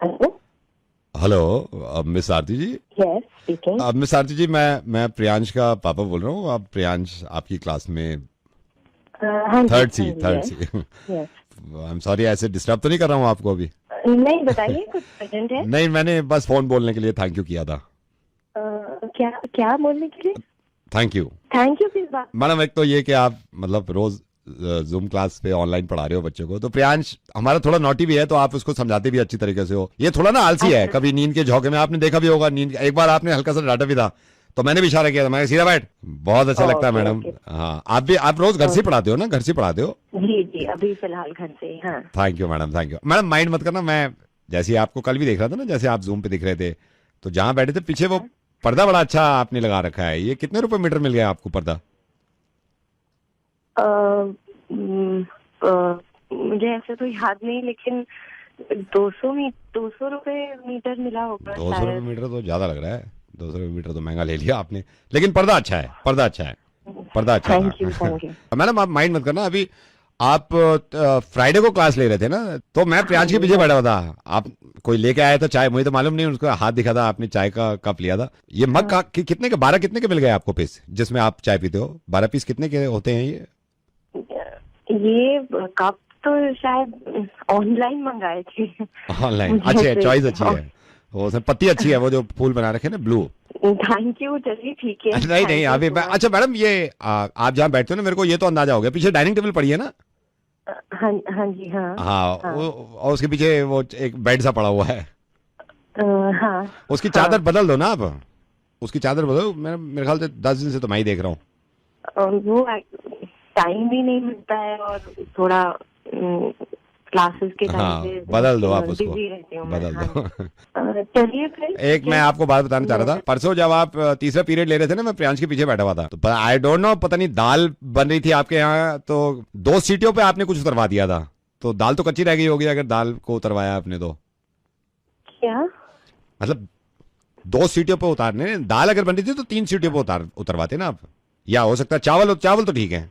Hello. Hello miss Aarti ji. Yes speaking. Miss Aarti ji, मैं प्रियांश का पापा बोल रहा हूँ। आप प्रियांश आपकी क्लास में हाँ जी, थर्ड हाँ सी जी। Third yes C yes. I am sorry, ऐसे डिस्टर्ब तो नहीं कर रहा हूँ आपको अभी? नहीं बताइए, कुछ अर्जेंट है? नहीं, मैंने बस फोन बोलने के लिए थैंक यू किया था। क्या क्या बोलने के लिए? थैंक यू थैंक यू किस बात? मैडम। एक तो ये कि आप मतलब रोज जूम क्लास पे ऑनलाइन पढ़ा रहे हो बच्चों को, तो प्रियांश हमारा थोड़ा नॉटी भी है, तो आप उसको समझाते भी अच्छी तरीके से हो। ये थोड़ा ना आलसी है, अच्छा। कभी नींद के झोंके में आपने देखा भी होगा। नींद एक बार आपने हल्का सा डांटा भी था, तो मैंने भी इशारा किया था, मैं सीधा बैठ। बहुत अच्छा लगता है ओके मैडम। ओके। हाँ, आप रोज घर से पढ़ाते हो ना? घर से पढ़ाते हो? जी जी, अभी फिलहाल घर से ही, हाँ। Thank you madam, thank you madam. Mind मत करना, मैं जैसे आपको कल भी देख रहा था ना, जैसे आप जूम पे दिख रहे थे, तो जहां बैठे थे पीछे वो अच्छा। पर्दा बड़ा अच्छा आपने लगा रखा है। ये कितने रुपए मीटर मिल गया आपको पर्दा? अ, म, मुझे ऐसे तो याद नहीं, लेकिन 200 रुपए मीटर मिला होगा 200 रुपये शायद। मीटर तो ज्यादा लग रहा है। 200 रुपये मीटर तो महंगा ले लिया आपने, लेकिन पर्दा अच्छा है, पर्दा अच्छा है, पर्दा अच्छा थैंक यू था। Thank you. मैडम आप माइंड मत करना। अभी आप फ्राइडे को क्लास ले रहे थे ना, तो मैं हाँ प्रियांश के जी पीछे हाँ। बैठा हुआ था। आप कोई लेके आया था चाय, मुझे तो मालूम नहीं, उसका हाथ दिखा था, आपने चाय का कप लिया था। ये मग हाँ। कितने के, 12 कितने के मिल गए आपको पीस, जिसमें आप चाय पीते हो? 12 पीस कितने के होते हैं ये? ये कप तो शायद ऑनलाइन मंगाए थे। ऑनलाइन? मुझे अच्छे है, ऐसे। चॉइस अच्छी है। वो उसमें पत्ती अच्छी है, वो जो फूल बना रखे हैं ना, ब्लू। थैंक यू, चलिए ठीक है, नहीं नहीं, थैंक यू अभी सो मच। अच्छा मैडम, ये आप जहाँ बैठते हो ना, मेरे को ये तो अंदाजा हो गया, पीछे डाइनिंग टेबल पड़ी है ना? हाँ हाँ जी हाँ। हाँ, हाँ। और उसके पीछे वो एक बेड सा पड़ा हुआ है। अ, हाँ। उसकी हाँ। चादर बदल दो ना आप। उसकी चादर बदलो। मेरे ख्याल से 10 दिन से तो मैं ही देख रहा हूँ। वो टाइम भी नहीं मिलता है, और थोड़ा क्लासेस के टाइम हाँ, पे बदल दो आप उसको, बिजी रहती हूँ मैं। बदल हाँ दो। जी। चलिए फिर एक ठीक मैं है। आपको बात बताना चाह रहा था। मैं- परसों जब आप तीसरा पीरियड ले रहे थे ना, मैं प्रियांश के पीछे बैठा हुआ था, तो आई डोंट नो, पता नहीं दाल बन रही थी आपके यहाँ, तो 2 सीटियों पे आपने कुछ उतरवा दिया था। तो दाल तो कच्ची रह गई होगी अगर दाल को उतरवाया आपने तो। क्या? मतलब 2 सीटियों पे उतारने, दाल अगर बन रही थी तो 3 सीटियों पे उतरवाते ना आप। या हो सकता है चावल, चावल तो ठीक है,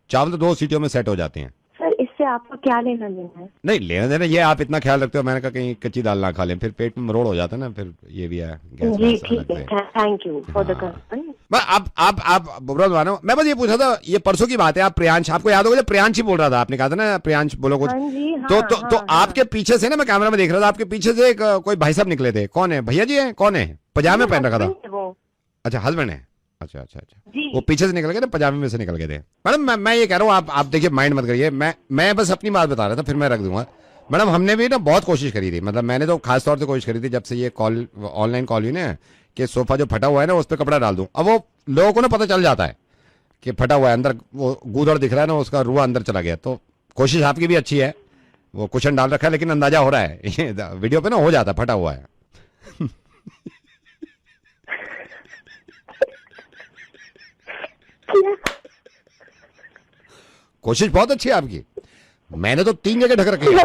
चावल तो 2 सीटियों में सेट हो जाते हैं। सर, इससे आपको क्या लेना देना है? नहीं लेना देना, ये आप इतना ख्याल रखते हो, मैंने कहा कहीं कच्ची दाल ना खा लें, फिर पेट में मरोड़ हो जाता है ना, फिर ये भी है गैस जी वैस ठीक अलग है, से। थैंक यू फॉर द हाँ, कंसर्न। मैं आप बुरा मानो, मैं बस ये पूछा था, ये परसों की बात है। आप प्रियांश, आपको याद होगा जब प्रियांश ही बोल रहा था, आपने कहा था ना प्रियांश बोलो कुछ। हाँ जी हाँ तो हाँ हाँ। आपके पीछे से ना, मैं कैमरा में देख रहा था, आपके पीछे से एक कोई भाई साहब निकले थे। कौन है? भैया जी हैं? कौन है? पजामे मेरे पहन रखा था। हस्बैंड है वो। अच्छा, हस्बैंड है। अच्छा अच्छा अच्छा। जी। वो पीछे से निकल गए थे, पजामे में से निकल गए थे। मैडम मैं ये कह रहा हूँ, आप देखिए माइंड मत करिए, मैं बस अपनी बात बता रहा था, फिर मैं रख दूंगा। मैडम हमने भी ना बहुत कोशिश करी थी, मतलब मैंने तो खास तौर से कोशिश करी थी जब से ये कॉल, ऑनलाइन कॉल हुई ना, कि सोफा जो फटा हुआ है ना उस पर कपड़ा डाल दूं। अब वो लोगों को ना पता चल जाता है कि फटा हुआ है, अंदर वो गूदड़ दिख रहा है ना, उसका रुआ अंदर चला गया। तो कोशिश आपकी भी अच्छी है, वो कुशन डाल रखा है, लेकिन अंदाजा हो रहा है ये वीडियो पे ना हो जाता है फटा हुआ है। क्या? कोशिश बहुत अच्छी है आपकी, मैंने तो 3 जगह ढक रखी है।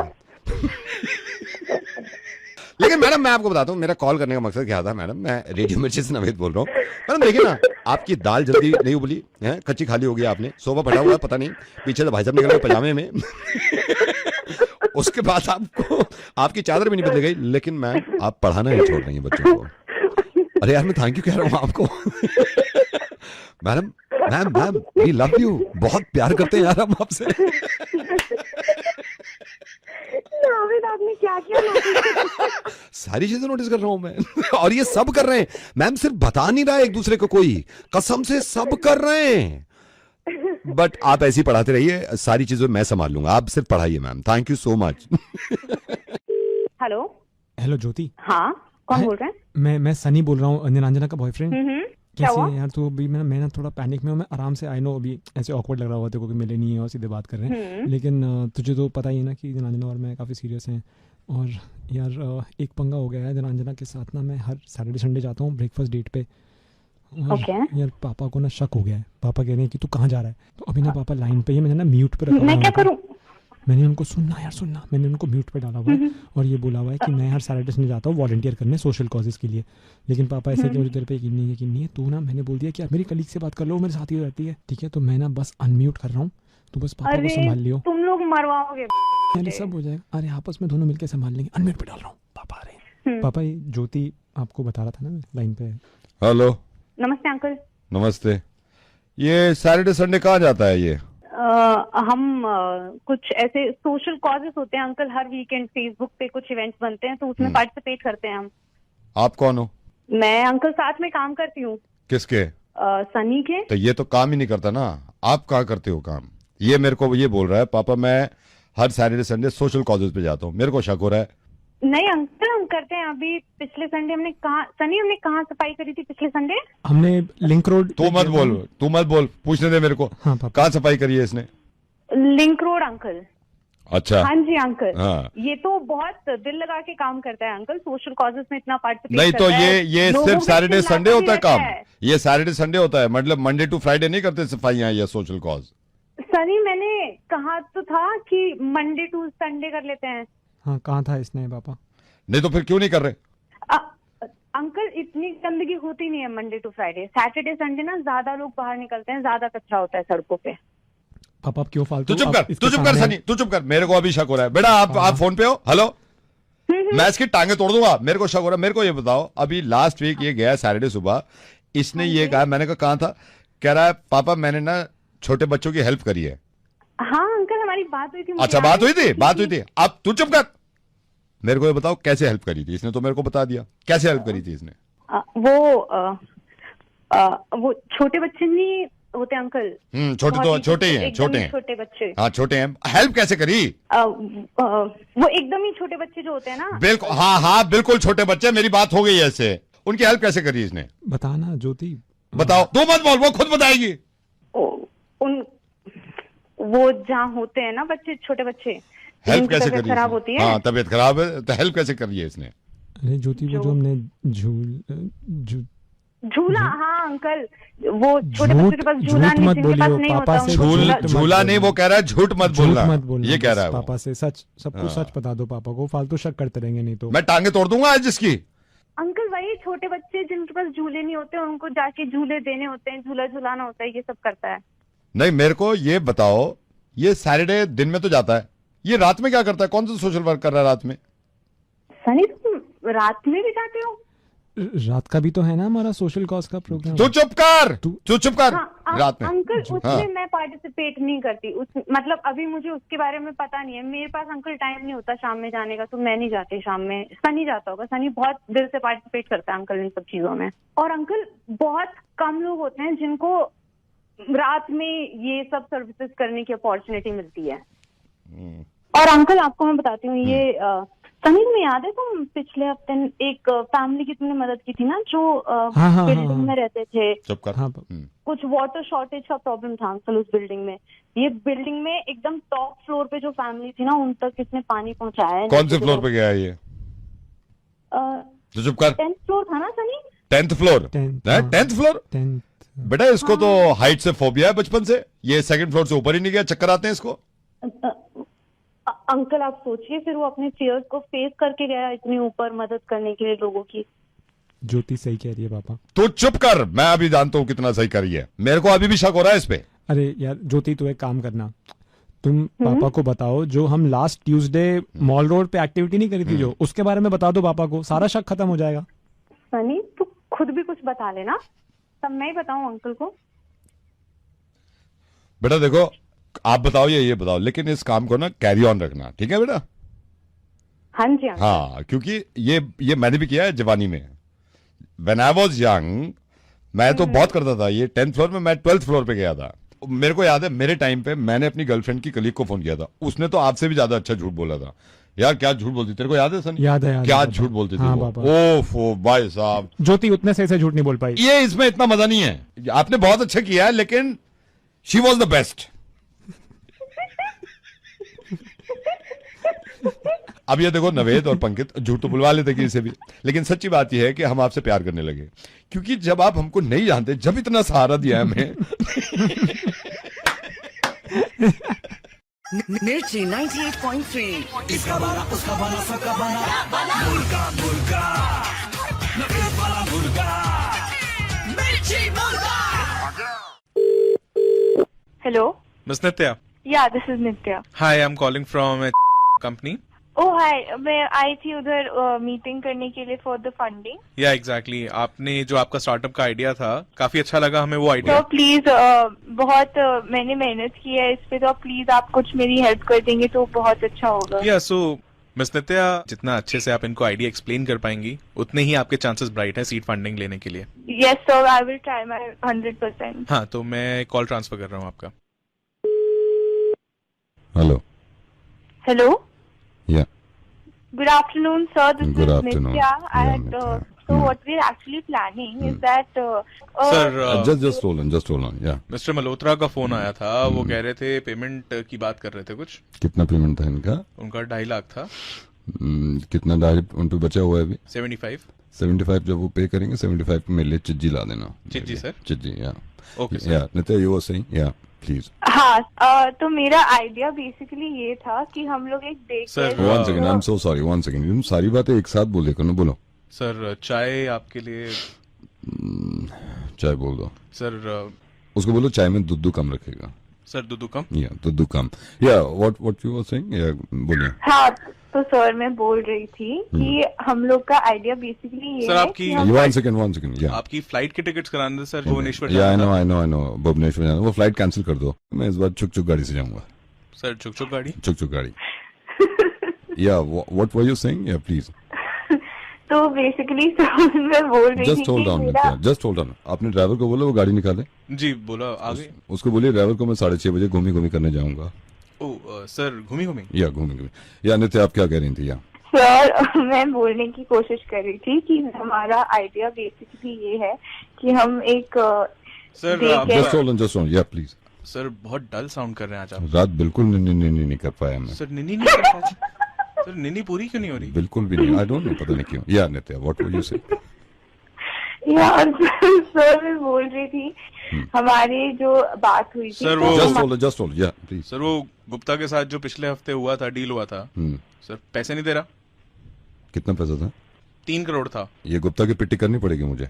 लेकिन मैडम मैं आपको बताता हूँ, मेरा कॉल करने का मकसद क्या था मैडम, मैं रेडियो मिर्ची से नवेद बोल रहा हूँ। मैडम देखिए ना, आपकी दाल जल्दी नहीं उबली है, कच्ची खाली हो गई आपने, सोफा पड़ा हुआ है, पता नहीं पीछे से भाई साहब निकल गए पजामे में। उसके बाद आपको आपकी चादर भी नहीं बदल गई, लेकिन मैम आप पढ़ाना नहीं छोड़ रही हैं बच्चों को। अरे यार, मैं थैंक यू कह रहा हूँ आपको। Madam, ma'am ma'am we love you, बहुत प्यार करते हैं यार हम आपसे। नाविद, आपने क्या क्या नोटिस? सारी चीजें नोटिस कर रहा हूं मैं। और ये सब कर रहे हैं मैम, सिर्फ बता नहीं रहा एक दूसरे को कोई, कसम से सब कर रहे हैं। बट आप ऐसे ही पढ़ाते रहिए, सारी चीजें मैं संभाल लूंगा, आप सिर्फ पढ़ाइए ma'am. Thank you so much. Hello. Hello Jyoti. हाँ, कौन हाय, बोल रहा है? मैं सनी बोल रहा हूँ, निरंजना का बॉयफ्रेंड। क्या कैसे हुआ? है यार तू? अभी मैं ना थोड़ा पैनिक में हूँ। मैं आराम से, आई नो अभी ऐसे ऑकवर्ड लग रहा होगा तेरे को कि मिले नहीं है और सीधे बात कर रहे हैं, लेकिन तुझे तो पता ही है ना कि निरंजना और मैं काफ़ी सीरियस हैं। और यार एक पंगा हो गया है निरंजना के साथ ना। मैं हर सैटरडे संडे जाता हूँ ब्रेकफास्ट डेट पे, और ओके। यार पापा को ना शक हो गया है। पापा कह रहे हैं कि तू कहाँ जा रहा है। तो अभी ना पापा लाइन पे ही, मैंने ना म्यूट पे रखा हुआ मैं है क्या उनको। करूं? मैंने उनको, सुनना, मैंने उनको म्यूट पे डाला हुआ है और ये बोला हुआ है कि मैं हर सैटरडे संडे जाता हूँ वॉलंटियर करने सोशल कॉजेज के लिए। लेकिन पापा ऐसे कि मुझे तेरे पे यकीन नहीं है तू ना, मैंने बोल दिया कि आप मेरी कलीग से बात कर लो, वो मेरे साथ ही रहती है, ठीक है? तो मैं ना बस अनम्यूट कर रहा हूँ, तू बस पापा को संभाल लियो। तुम लोग मरवाओगे। अरे सब हो जाएगा, अरे आपस में दोनों मिलकर संभाल लेंगे। अनम्यूट पे डाल रहा हूँ, पापा आ रहे हैं। पापा ये ज्योति आपको बता रहा था ना, लाइन पे है। हेलो, नमस्ते अंकल। नमस्ते। ये सैटरडे संडे कहाँ जाता है ये? हम कुछ ऐसे सोशल कॉजेस होते हैं अंकल, हर वीकेंड फेसबुक पे कुछ इवेंट्स बनते हैं, तो उसमें पार्टिसिपेट करते हैं हम। आप कौन हो? मैं अंकल साथ में काम करती हूँ। किसके? सनी के। तो ये तो काम ही नहीं करता ना। आप कहाँ करते हो काम? ये मेरे को ये बोल रहा है पापा मैं हर सैटरडे संडे सोशल कॉजेज पे जाता हूँ। मेरे को शक हो रहा है। नहीं अंकल, हम करते हैं। अभी पिछले संडे हमने कहाँ सफाई करी थी पिछले संडे? हमने लिंक रोड। तू मत बोल, पूछने दे मेरे को। हाँ पापा। कहाँ सफाई करी है इसने? Link road uncle. अच्छा। हाँ जी अंकल। हाँ। ये तो बहुत दिल लगा के काम करता है अंकल, सोशल कॉजेज में इतना पार्टिसिपेट नहीं तो ये सिर्फ सैटरडे संडे होता है काम? है। ये सैटरडे संडे होता है, मतलब मंडे टू फ्राइडे नहीं करते सफाइयाँ या सोशल कॉज? सनी मैंने कहा तो था कि मंडे टू संडे कर लेते हैं। हाँ कहा था इसने पापा। नहीं तो फिर क्यों नहीं कर रहे? अंकल इतनी गंदगी होती नहीं है Monday to Friday. Saturday Sunday ना ज्यादा लोग बाहर निकलते हैं, ज्यादा कचरा होता है सड़कों पे। पापा आप क्यों फालतू? तू चुप कर सनी, तू चुप कर। मेरे को अभी शक हो रहा है। बेटा आप फोन पे हो? हेलो, मैं इसकी टांगे तोड़ दूंगा। मेरे को शक हो रहा है। मेरे को ये बताओ, अभी लास्ट वीक ये गया सैटरडे सुबह, इसने ये कहा, मैंने कहा था, कह रहा है पापा मैंने ना छोटे बच्चों की हेल्प करी है। हाँ अंकल हमारी बात हुई थी। अच्छा बात हुई थी। अब तू चुप कर। मेरे को ये बताओ कैसे हेल्प करी थी इसने? तो मेरे को बता दिया कैसे हेल्प करी थी इसने। वो छोटे बच्चे नहीं होते अंकल। छोटे ही हैं। छोटे बच्चे। हाँ छोटे हैं। हेल्प कैसे करी? वो एकदम ही छोटे बच्चे जो होते हैं ना। बिल्कुल, हाँ बिल्कुल छोटे बच्चे। मेरी बात हो गई ऐसे। उनकी हेल्प कैसे करी इसने? बताना ज्योति। बताओ। तू मत बोल, वो खुद बताएगी। वो जहाँ होते हैं ना बच्चे, छोटे बच्चे, हेल्प कैसे करी? खराब होती है। हाँ तबीयत खराब है तो हेल्प कैसे करी है इसने? अरे ज्योति वो जो हमने झूला। हाँ अंकल, वो छोटे बच्चों के पास झूला नहीं, जिनके पास नहीं होता। झूला नहीं, वो कह रहा है झूठ मत बोलना। ये कह रहा है पापा से। सच सब कुछ सच बता दो पापा को, फालतू शक करते रहेंगे नहीं तो। मैं टांगे तोड़ दूंगा आज इसकी। अंकल वही छोटे बच्चे जिनके पास झूले नहीं होते, उनको जाके झूले देने होते हैं, झूला झूलाना होता है, ये सब करता है। नहीं मेरे को ये बताओ, ये सैटरडे दिन में तो जाता है, ये रात में क्या करता है? कौन सा सोशल वर्क कर रहा है रात में? सनी तुम रात में भी जाते हो? रात का भी तो है ना हमारा सोशल कॉज का प्रोग्राम। तू चुप कर। हाँ, रात में अंकल उसमें मैं पार्टिसिपेट नहीं करती। मतलब अभी मुझे उसके बारे में पता नहीं है। मेरे पास अंकल टाइम नहीं होता शाम में जाने का, तो मैं नहीं जाती शाम में। सनी जाता होगा। सनी बहुत दिल से पार्टिसिपेट करता है अंकल इन सब चीजों में। और अंकल बहुत कम लोग होते हैं जिनको रात में ये सब सर्विसेज करने की अपॉर्चुनिटी मिलती है। और अंकल आपको मैं बताती हूँ, ये सनी तुम्हें याद है तुम पिछले हफ्ते एक फैमिली की तुमने मदद की थी ना, जो बिल्डिंग में रहते थे। चुप कर। कुछ वाटर शॉर्टेज का प्रॉब्लम था अंकल उस बिल्डिंग में। ये बिल्डिंग में एकदम टॉप फ्लोर पे जो फैमिली थी ना, उन तक इसने पानी पहुंचाया है। कौन से फ्लोर पे गया है ये? चुप कर। 10th फ्लोर था ना Sunny? 10th floor. 10th floor. बेटा इसको तो हाइट से फोबिया है बचपन से। ये सेकंड फ्लोर से ऊपर ही नहीं गया, चक्कर आते हैं इसको। अंकल आप सोचिए, फिर वो अपने फियर्स को फेस करके गया इतनी ऊपर मदद करने के लिए लोगों की। ज्योति सही कह रही है पापा। तू चुप कर। मैं अभी जानता हूँ कितना सही कर रही है। मेरे को अभी भी शक हो रहा है इस पे। अरे यार ज्योति तू एक काम करना, तुम पापा को बताओ जो हम लास्ट ट्यूसडे मॉल रोड पे एक्टिविटी नहीं करी थी जो, उसके बारे में बता दो पापा को, सारा शक खत्म हो जाएगा। सनी तू खुद भी कुछ बता लेना, तब मैं ही बताऊं अंकल को। बेटा देखो, आप बताओ ये बताओ, लेकिन इस काम को ना कैरी ऑन रखना, ठीक है बेटा? हाँ जी। हाँ क्योंकि ये मैंने भी किया है जवानी में। व्हेन आई वाज यंग मैं तो बहुत करता था ये। 10th फ्लोर में मैं 12th फ्लोर पे गया था। मेरे को याद है मेरे टाइम पे मैंने अपनी गर्लफ्रेंड की कलीग को फोन किया था, उसने तो आपसे भी ज्यादा अच्छा झूठ बोला था। यार क्या झूठ बोलती, तेरे को याद है सनी? याद है क्या झूठ बोलती थी वो। ओफो भाई साहब, ज्योति उतने सही से झूठ नहीं बोल पाई। ये इसमें इतना मजा नहीं है। आपने बहुत अच्छा किया है, लेकिन शी वॉज द बेस्ट। अब ये देखो नवेद और पंकित झूठ तो बुलवा लेते किसी से भी, लेकिन सच्ची बात यह है कि हम आपसे प्यार करने लगे, क्योंकि जब आप हमको नहीं जानते, जब इतना सहारा दिया हमें। मिर्ची 98.3 इसका बाला उसका बाला सबका बाला मुर्गा मुर्गा नफरत वाला मुर्गा मिर्ची मुर्गा। Hello. Miss Nitya. Yeah, this is Nitya. Hi, I'm calling from a company. ओह हाय, मैं आई थी उधर मीटिंग करने के लिए फॉर द फंडिंग। या एग्जैक्टली, आपने जो आपका स्टार्टअप का आइडिया था काफी अच्छा लगा हमें वो आइडिया। तो प्लीज बहुत मैंने मेहनत की है इस पे, तो प्लीज आप कुछ मेरी हेल्प कर देंगे तो बहुत अच्छा होगा। या सो मिस नित्या, जितना अच्छे से आप इनको आइडिया एक्सप्लेन कर पाएंगी उतने ही आपके चांसेस ब्राइट है सीड फंडिंग लेने के लिए। Yes sir, I will try my 100%। हाँ, तो मैं कॉल ट्रांसफर कर रहा हूँ आपका। हेलो। हेलो, या good afternoon sir, this Good is afternoon. Nitya. Yeah, And Nitya. so what we're actually planning is that sir, just hold on, yeah. Mister Malhotra का phone आया था, वो कह रहे थे पेमेंट की बात कर रहे थे कुछ। कितना पेमेंट था इनका? उनका 2.5 लाख था। कितना उन पे बचा हुआ है अभी? 75 जब वो पे करेंगे 75 पे मेरे लिए चिज्जी ला देना। चिज्जी सर? चिज्जी, या ओके सर। या नित्या, यू वर सेइंग, या प्लीज। हाँ, तो मेरा आइडिया बेसिकली ये था कि हम लोग एक देख Sir, one second, I am so sorry, one second. तुम सारी बातें एक साथ बोले करो, बोलो। सर, चाय आपके लिए। चाय बोल दो सर, उसको, बोलो चाय में दूध कम रखेगा। सर दूध कम। या दूध कम, या व्हाट यू वर सेइंग, या बोलिए। हाँ, तो सर मैं बोल रही थी कि हम लोग का आइडिया बेसिकली ये सर, है आपकी- कि हम वन सेकंड, या आपकी फ्लाइट के टिकट्स कराने थे सर, भुवनेश्वर या जाना था। आई नो भुवनेश्वर जाना, वो फ्लाइट कैंसिल कर दो। मैं इस बार चुक गाड़ी से जाऊंगा। सर, चुक गाड़ी। चुक गाड़ी। या व्हाट वर यू सेइंग, या प्लीज। तो बेसिकली मैं बोल रही थी जस्ट होल्ड कि ऑन, मेरा जस्ट होल्ड ऑन। आपने ड्राइवर को बोला वो गाड़ी निकाले। जी बोला, आगे। उसको बोलिए ड्राइवर को मैं 6:30 बजे घूमी करने जाऊंगा। ओ सर, घूमी। या घूमी। या नित्या, आप क्या कह रही थी? या सर, मैं बोलने की कोशिश कर रही थी कि हमारा आइडिया बेसिकली ये है कि हम एक सर, देख आप- के- जस्ट होल्ड ऑन, या प्लीज। सर, बहुत डल साउंड कर रहे हैं आज आप। रात बिल्कुल नहीं कर पाया मैं। सर, निनी नहीं कर पाए। सर, निनी पूरी क्यों नहीं हो रही? बिल्कुल भी नहीं, आई डोंट नो, पता नहीं क्यों। या नित्या, व्हाट वर यू से? यार सर, मैं बोल रही थी हमारी जो बात हुई थी, सर, तो वो- जस्ट होल्ड, या प्लीज। सर, वो गुप्ता के साथ जो पिछले हफ्ते हुआ था, डील हुआ था, सर पैसे नहीं दे रहा। कितना पैसा था? 3 करोड़ था। ये गुप्ता की पिट्टी करनी पड़ेगी मुझे।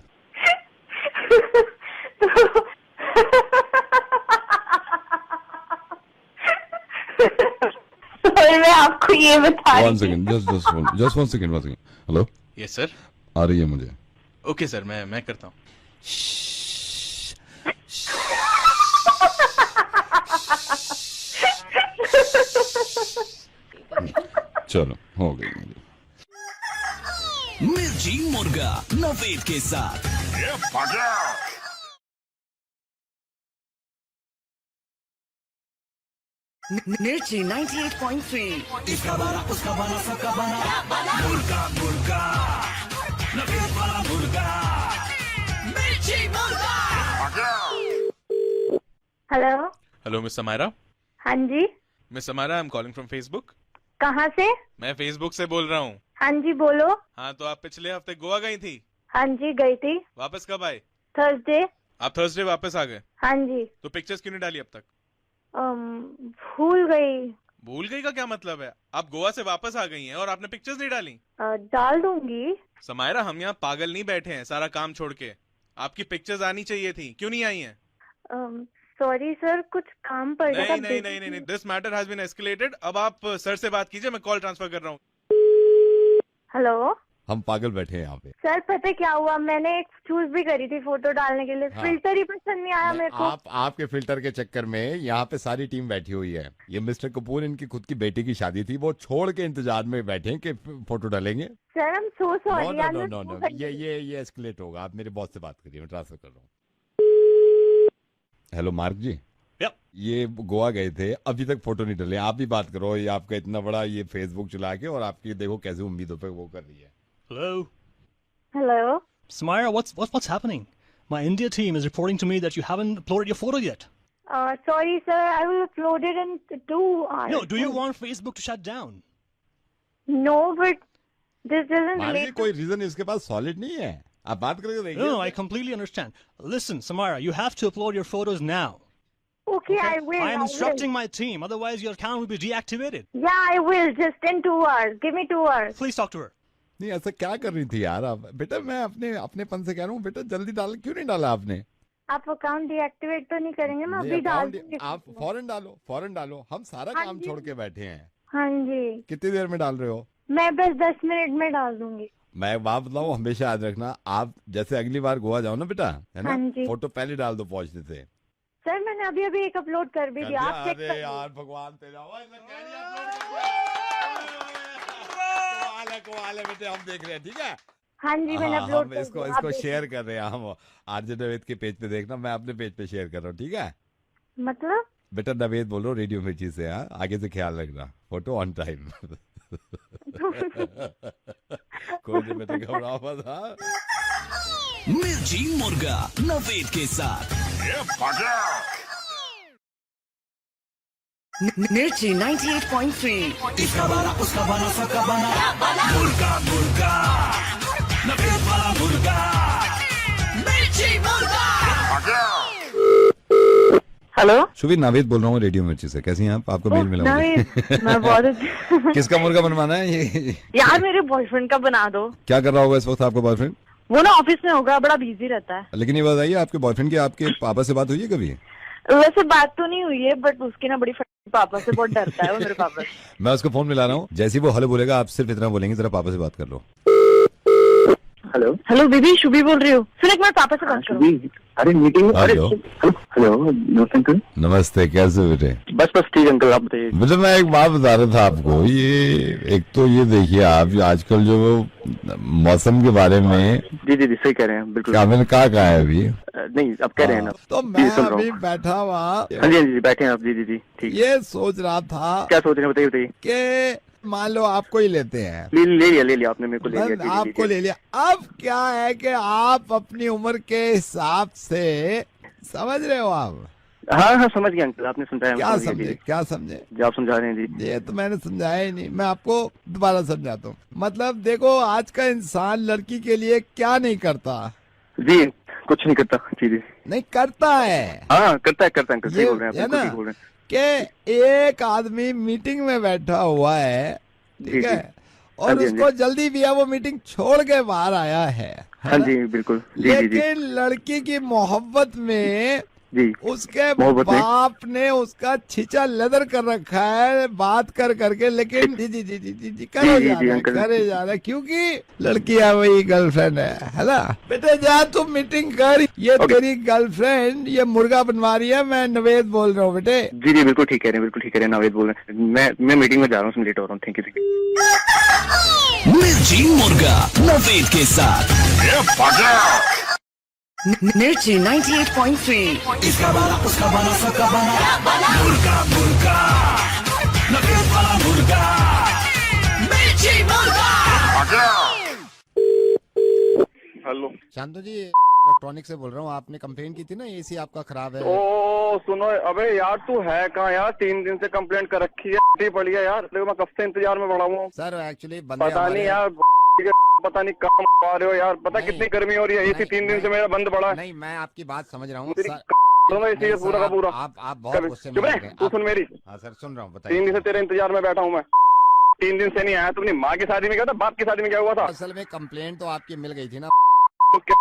सर, मैं आपको ये बता वन रही थी। Second, just one second. Hello, yes sir. आ रही है मुझे। ओके सर, मैं करता हूँ। चलो, हो गई मुझे। मिर्ची मुर्गा नवेद के साथ। Mirchi 98.3. इसका बाला उसका बाला सबका बाला मुर्गा मुर्गा नवेद वाला मुर्गा। मिर्ची मुर्गा। Hello, hello miss Samaira. हाँ जी, miss Samaira, I am calling from Facebook. कहाँ से? मैं फेसबुक से बोल रहा हूँ। हाँ जी, बोलो। हाँ, तो आप पिछले हफ्ते गोवा गई थी, हाँ जी, गई थी वापस कब आए? थर्सडे। आप थर्सडे वापस आ गए, हाँ जी, तो पिक्चर्स क्यों नहीं डाली अब तक? भूल गई। भूल गई का क्या मतलब है? आप गोवा से वापस आ गई हैं और आपने पिक्चर्स नहीं डाली। डाल दूंगी। समायरा, हम यहाँ पागल नहीं बैठे हैं सारा काम छोड़ के। आपकी पिक्चर्स आनी चाहिए थी, क्यों नहीं आई हैं? सॉरी सर, कुछ काम पड़ गया था। नहीं, this matter has been escalated. अब आप सर से बात कीजिए, मैं कॉल ट्रांसफर कर रहा हूँ। हेलो हम पागल बैठे हैं यहाँ पे। सर, पता क्या हुआ, मैंने एक चूज भी करी थी फोटो डालने के लिए, फिल्टर ही पसंद नहीं आया मेरे को। आपके फिल्टर के चक्कर में यहाँ पे सारी टीम बैठी हुई है। ये मिस्टर कपूर, इनकी खुद की बेटी की शादी थी, वो छोड़ के इंतजार में बैठे हैं कि फोटो डालेंगे। Sir, I'm so sorry, no, ये एस्केलेट होगा। आप मेरे बॉस से बात करिए, मैं ट्रांसफर कर रहा हूँ। हेलो मार्क जी। ये गोवा गए थे, अभी तक फोटो नहीं डाले। आप भी बात करो, ये आपका इतना बड़ा ये फेसबुक चला के, और आपकी देखो कैसे उम्मीदों पे वो कर रही है। Hello. Samira, what's happening? My India team is reporting to me that you haven't uploaded your photo yet. Sorry sir, I will upload it in 2 hours. No, do you want Facebook to shut down? No, but this doesn't Mark ji, relate. कोई reason इसके पास solid नहीं है। आप बात करके देखिए। No, I completely understand. Listen, Samira, you have to upload your photos now. Okay, I will. I am will. instructing my team, otherwise your account will be deactivated. Yeah, I will. Just in 2 hours. Give me 2 hours. Please talk to her. नहीं, ऐसा क्या कर रही थी यार आप? बेटा, मैं अपने पन से कह रहा हूँ, बेटा जल्दी डाल, क्यों नहीं डाला आपने? आप अकाउंट डीएक्टिवेट तो नहीं करेंगे? मैं अभी डाल दूंगी। आप फौरन डालो। हम सारा हाँ काम जी। छोड़ के बैठे हैं। हाँ जी, कितनी देर में डाल रहे हो? मैं बस 10 मिनट में डाल दूंगी। मैं एक बात बताऊं, हमेशा याद रखना, आप जैसे अगली बार गोवा जाओ ना बेटा, है ना, हाँ जी। फोटो पहले डाल दो पहुंचने से। सर मैंने अभी अभी एक अपलोड कर भी दिया, आप चेक अरे कर यार भगवान तेरा, ओए मैं कह रही कमाल है बेटे, हम देख रहे हैं, ठीक है। हाँ जी, मैंने हाँ, अपलोड हम कर इसको दिया, इसको आप देख- शेयर कर रहे हैं हम आरजे नवेद के पेज पे, देखना, मैं अपने पेज पे शेयर कर रहा हूँ, ठीक है मतलब बेटा। नवेद बोल रहा हूँ रेडियो मिर्ची से, हाँ, आगे से ख्याल रखना, फोटो ऑन टाइम। कोई नहीं बेटे, घबराओ मत, हाँ। मिर्ची मुर्गा नवेद के साथ मिर्ची 98.3 इसका बना उसका बना सबका बना मुर्गा मुर्गा नवेद वाला मुर्गा मिर्ची मुर्गा। हेलो शुभी, नावेद बोल रहा हूँ रेडियो मिर्ची से, कैसी हैं आप? आपको मेल मिला मुझे। मैं बहुत किसका मुर्गा बनवाना है ये? यार मेरे बॉयफ्रेंड का बना दो। क्या कर रहा होगा इस वक्त आपका बॉयफ्रेंड? वो ना ऑफिस में होगा, बड़ा बिजी रहता है। लेकिन ये बताइए, आपके बॉयफ्रेंड की आपके पापा से बात हुई है कभी? वैसे बात तो नहीं हुई है, बट उसकी ना बड़ी पापा से बहुत डरता है वो, मेरे पापा से। मैं उसको फोन मिला रहा हूँ, जैसे ही वो हेलो बोलेगा, आप सिर्फ इतना बोलेंगे, जरा पापा से बात कर लो। हेलो हेलो बीबी, शुभी बोल रही हूँ। सुन एक मिनट, पापा से बात करो। अरे मीटिंग। हेलो हेलो नमस्ते अंकल। नमस्ते, कैसे हो बेटे? बस ठीक अंकल, आप बताइए। मतलब मैं एक बात बता रहा था आपको, ये एक तो ये देखिए आप आजकल जो मौसम के बारे में, जी जी जी सही कह रहे हैं, बिल्कुल। क्या मैंने कहा है अभी? नहीं आप कह रहे हैं ना। तो जी, मैं सुन रहा हूँ। अभी बैठा हुआ हाँ जी जी बैठे हैं आप। जी जी जी ठीक। ये सोच रहा था क्या सोच रहे हैं, बताइए बताइए। कि मान लो आपको ही लेते हैं, ले लिया आपने, मेरे को ले लिया। जी, जी, आपको जी, ले लिया। अब क्या है कि आप अपनी उम्र के हिसाब से, समझ रहे हो आप? हाँ समझ गया अंकल, आपने समझाया। क्या समझ गया, जी, समझे, जी। क्या समझे? जी आप समझा रहे हैं जी। ये तो मैंने समझाया ही नहीं, मैं आपको दोबारा समझाता हूँ। मतलब देखो, आज का इंसान लड़की के लिए क्या नहीं करता? जी कुछ नहीं करता। जी जी नहीं करता है, हाँ करता है अंकल, सही ये बोल रहे हैं है आप, ना, बिल्कुल ठीक बोल रहे हैं। कि एक आदमी मीटिंग में बैठा हुआ है, जी, ठीक जी। है, हाँ और जी, हाँ उसको जल्दी भी है, वो मीटिंग छोड़ के बाहर आया है हाँ ना? जी बिल्कुल। जी जी जी लेकिन लड़की की मोहब्बत में जी उसके मोहब्बत में? बाप ने उसका छींचा लेदर कर रखा है, बात कर करके। लेकिन जी जी जी जी जी जी करे जी, जा जी, रहा है, अंकल। करे जा रहा है, क्योंकि लड़की है वही गर्लफ्रेंड है ना? बेटे जा तुम मीटिंग कर, ये ओके। तेरी गर्लफ्रेंड ये मुर्गा बनवा रही है। मैं नवेद बोल रहा हूँ बेटे। जी जी बिल्कुल ठीक कह रहे हैं, बिल्कुल ठीक कह रहे हैं, नावेद बोल रहे हैं। मैं मीटिंग में जा रहा हूँ, लेट हो रहा हूँ। Thank you. मिर्ची मुर्गा नवेद के साथ मिर्ची 98.3 इसका बना उसका बना सबका बना मुर्गा मुर्गा नवेद वाला मुर्गा मिर्ची मुर्गा। हेलो शांतु जी, इलेक्ट्रॉनिक से बोल रहा हूँ। आपने कंप्लेन की थी ना, एसी आपका खराब है। ओ सुनो, अबे यार तू है कहाँ यार? 3 दिन से कंप्लेंट कर रखी है, पड़ी है यार। देखो मैं कब से इंतजार में पड़ा हुआ हूँ। सर एक्चुअली बंदे पता नहीं हमारे- यार, पता नहीं कहाँ पा रहे हो यार। पता नहीं, कितनी गर्मी हो रही है, एसी 3 दिन से मेरा बंद पड़ा है। नहीं, मैं आपकी बात समझ रहा हूँ तेरी सर। सुनो एसी नहीं, पूरा सर, का पूरा। आप बहुत गुस्से में चुप हो रहे, गए। तू सुन मेरी। हाँ सर, सुन रहा हूँ, 3 बताइए। दिन से तेरे इंतजार में बैठा हूँ मैं। 3 दिन से नहीं आया। तुमने माँ की शादी में क्या था, बाप की शादी में क्या हुआ था? असल में कंप्लेन तो आपकी मिल गई थी ना। तो क्या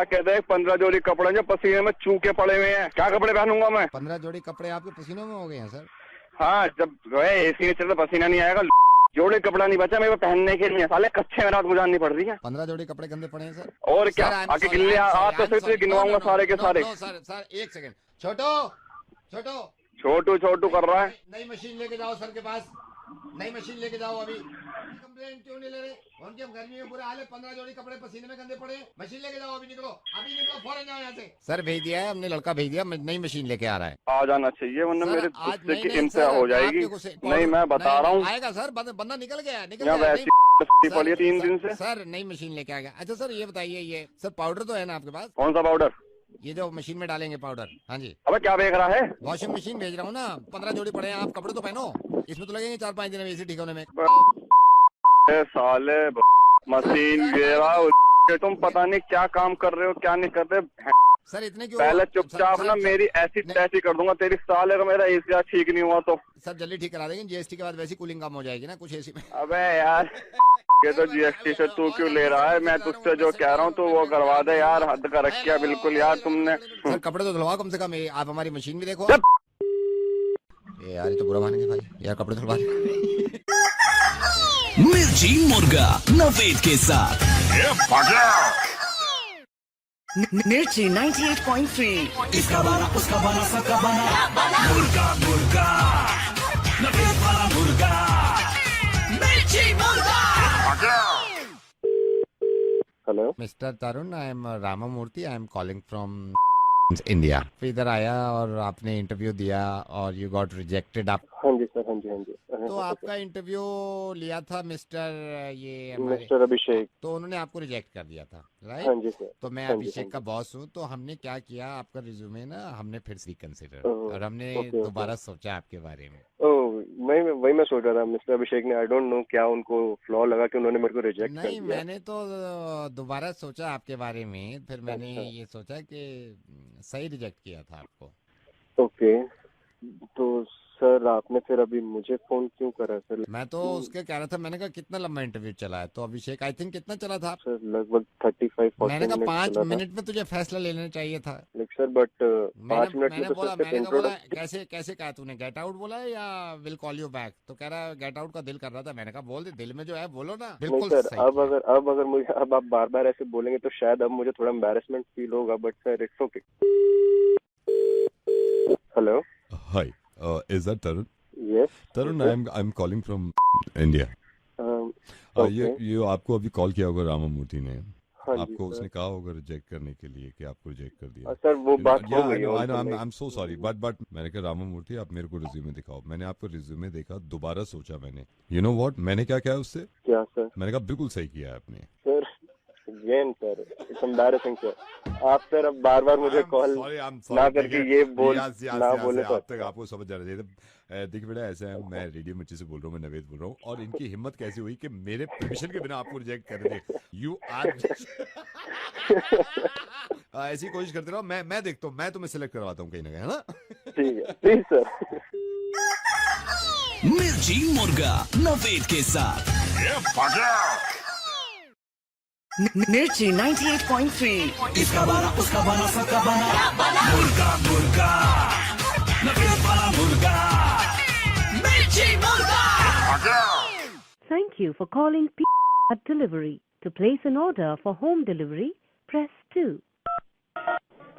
कहते हैं, 15 जोड़ी कपड़े जो पसीने में चूके पड़े हुए हैं, क्या कपड़े पहनूंगा मैं? 15 जोड़ी कपड़े आपके पसीनों में हो गए हैं सर। हाँ जब गए एसी में चलता पसीना नहीं आएगा। जोड़े कपड़ा नहीं बचा मेरे को पहनने के लिए, साले कच्चे में रात गुजारनी पड़ रही है। 15 जोड़ी कपड़े गंदे पड़े हैं सर। और क्या, सर, I'm आके sorry, गिल्ले I'm sorry, आज तो I'm फिर से sorry. गिनवाऊंगा No, no, सारे के no, सारे। no, सर एक सेकंड। छोटो छोटो छोटू छोटू कर रहा है। नई मशीन लेके जाओ सर के पास, नई मशीन लेके जाओ अभी। कंप्लेन क्यों नहीं ले रहे? उनके गर्मी में बुरे हाल है, 15 जोड़ी कपड़े पसीने में गंदे पड़े हैं। मशीन लेके जाओ, अभी निकलो, अभी निकलो, फौरन जाओ यहाँ से। सर भेज दिया है हमने, लड़का भेज दिया, नई मशीन लेके आ रहा है। आ जाना चाहिए, वरना सर, मेरे आज गुस्से नहीं, की नहीं, इंतहा सर, हो जाएगी। आपके गुस्से- नहीं मैं बता रहा हूँ, आएगा सर, बंदा निकल गया, निकल यहाँ गया। वैसी नहीं, पड़ी है 3 दिन से। सर नई मशीन लेके आ गया। अच्छा सर ये बताइए, ये सर पाउडर तो है ना आपके पास? कौन सा पाउडर? ये जो मशीन में डालेंगे पाउडर। हाँ जी, अबे क्या देख रहा है? वॉशिंग मशीन भेज रहा हूँ ना। 15 जोड़ी पड़े हैं, आप कपड़े तो पहनो। इसमें तो लगेंगे 4-5 दिन एसी ठीक होने में। साले मशीन गिरा, तुम पता नहीं क्या काम कर रहे हो, क्या नहीं कर रहे। सर इतने क्यों? पहले चुपचाप ना मेरी ऐसी तैसी कर दूंगा तेरी, साले का मेरा एसी ठीक नहीं हुआ तो। सर जल्दी ठीक करा देंगे, जीएसटी के बाद वैसी कूलिंग कम हो जाएगी ना कुछ एसी में। अबे यार ये तो जीएसटी से तू क्यों ले रहा है? मैं तुझसे जो कह रहा हूँ तो वो करवा दे यार, हद कर रखा बिल्कुल यार तुमने। सर कपड़े तो धुलवाओ कम से कम, आप हमारी मशीन भी देखो। चुप। ये यार ये तो बुरा मानेंगे भाई, यार कपड़े धुलवा दे। मिर्ची मुर्गा नवेद के साथ मिर्ची 98.3 इसका बना उसका बना सबका बना मुर्गा मुर्गा नवेद वाला मुर्गा मिर्ची मुर्गा। Hello mister Tarun, I am Ramamurthy, I am calling from India. फिर इधर आया और आपने इंटरव्यू दिया और यू गॉट रिजेक्टेड। आप हाँ जी सर, हाँ जी हाँ जी। तो आपका इंटरव्यू लिया था मिस्टर मिस्टर अभिषेक। तो उन्होंने आपको रिजेक्ट कर दिया था, राइट? हाँ जी सर। तो मैं हाँ जी, अभिषेक हाँ का बॉस हूँ, तो हमने क्या किया, आपका रिज्यूमे ना हमने फिर से कंसिडर ओह, और हमने ओके, ओके। दोबारा सोचा आपके बारे में। वही मैं सोच रहा था मिस्टर अभिषेक ने, आई डोंट नो क्या उनको फ्लॉ लगा कि उन्होंने मेरे को रिजेक्ट कर नहीं, दिया। मैंने तो दोबारा सोचा आपके बारे में, फिर मैंने अच्छा। ये सोचा कि सही रिजेक्ट किया था आपको। ओके, तो सर आपने फिर अभी मुझे फोन क्यों करा सर? मैं तो उसके कह रहा था, मैंने कहा कितना लंबा इंटरव्यू चला है? तो अभिषेक आई थिंक कितना चला था? सर लगभग 35-40 मैंने कहा मिनट 5 चला था। मिनट में तुझे फैसला ले लेना चाहिए था। लाइक सर बट 5 मिनट में मैंने तो बोला सर मैंने कहा बोला इंट्रोडक्शन। कैसे कहा तूने, गेट आउट बोला है या विल कॉल यू बैक? तो कह रहा गेट आउट का दिल कर रहा था। मैंने कहा बोल दे, दिल में जो है बोलो ना। नहीं बिल्कुल सर, सही अब किया। अगर मुझे अब आप बार बार ऐसे बोलेंगे तो शायद अब मुझे थोड़ा एम्बैरेसमेंट फील होगा, but sir it's okay. Hello, Hi, is that Tarun? Yes Tarun, I'm calling from India. ये आपको अभी कॉल किया होगा रामामूर्ति ने। हाँ जी आपको सर। उसने कहा होगा रिजेक्ट करने के लिए कि आपको रिजेक्ट कर दिया। सर वो बात हो Yeah, गई है। I know, उनसे I'm so sorry, but मैंने कहा रामामूर्ति आप मेरे को रिज्यूमे दिखाओ। मैंने आपको रिज्यूमे देखा, दोबारा सोचा मैंने। You know what? मैंने क्या किया उससे? क्या सर? मैंने कहा बिल्कुल सही किया आपने। Sir again sir it's embarrassing sir. आप सर अब बार बार मुझे कॉल ना करके ये बोल ना बोले तो अब तक आपको समझ जाना चाहिए था। देखिए बेटा, ऐसा है, मैं रेडियो मिर्ची से बोल रहा हूँ, मैं नवेद बोल रहा हूँ, और इनकी हिम्मत कैसी हुई कि मेरे परमिशन के बिना आपको रिजेक्ट कर दे। यू आर ऐसी कोशिश करते रहो। मैं देखता हूँ, मैं तुम्हें सिलेक्ट करवाता हूँ कहीं ना कहीं, है ना? ठीक है, प्लीज सर। मिर्ची मुर्गा नवेद के साथ मिर्ची 98.3 इसका बना उसका बना सबका बना मुर्गा मुर्गा नवेद वाला मुर्गा मिर्ची मुर्गा। Thank you for calling Pizza Delivery. To place an order for home delivery, press 2.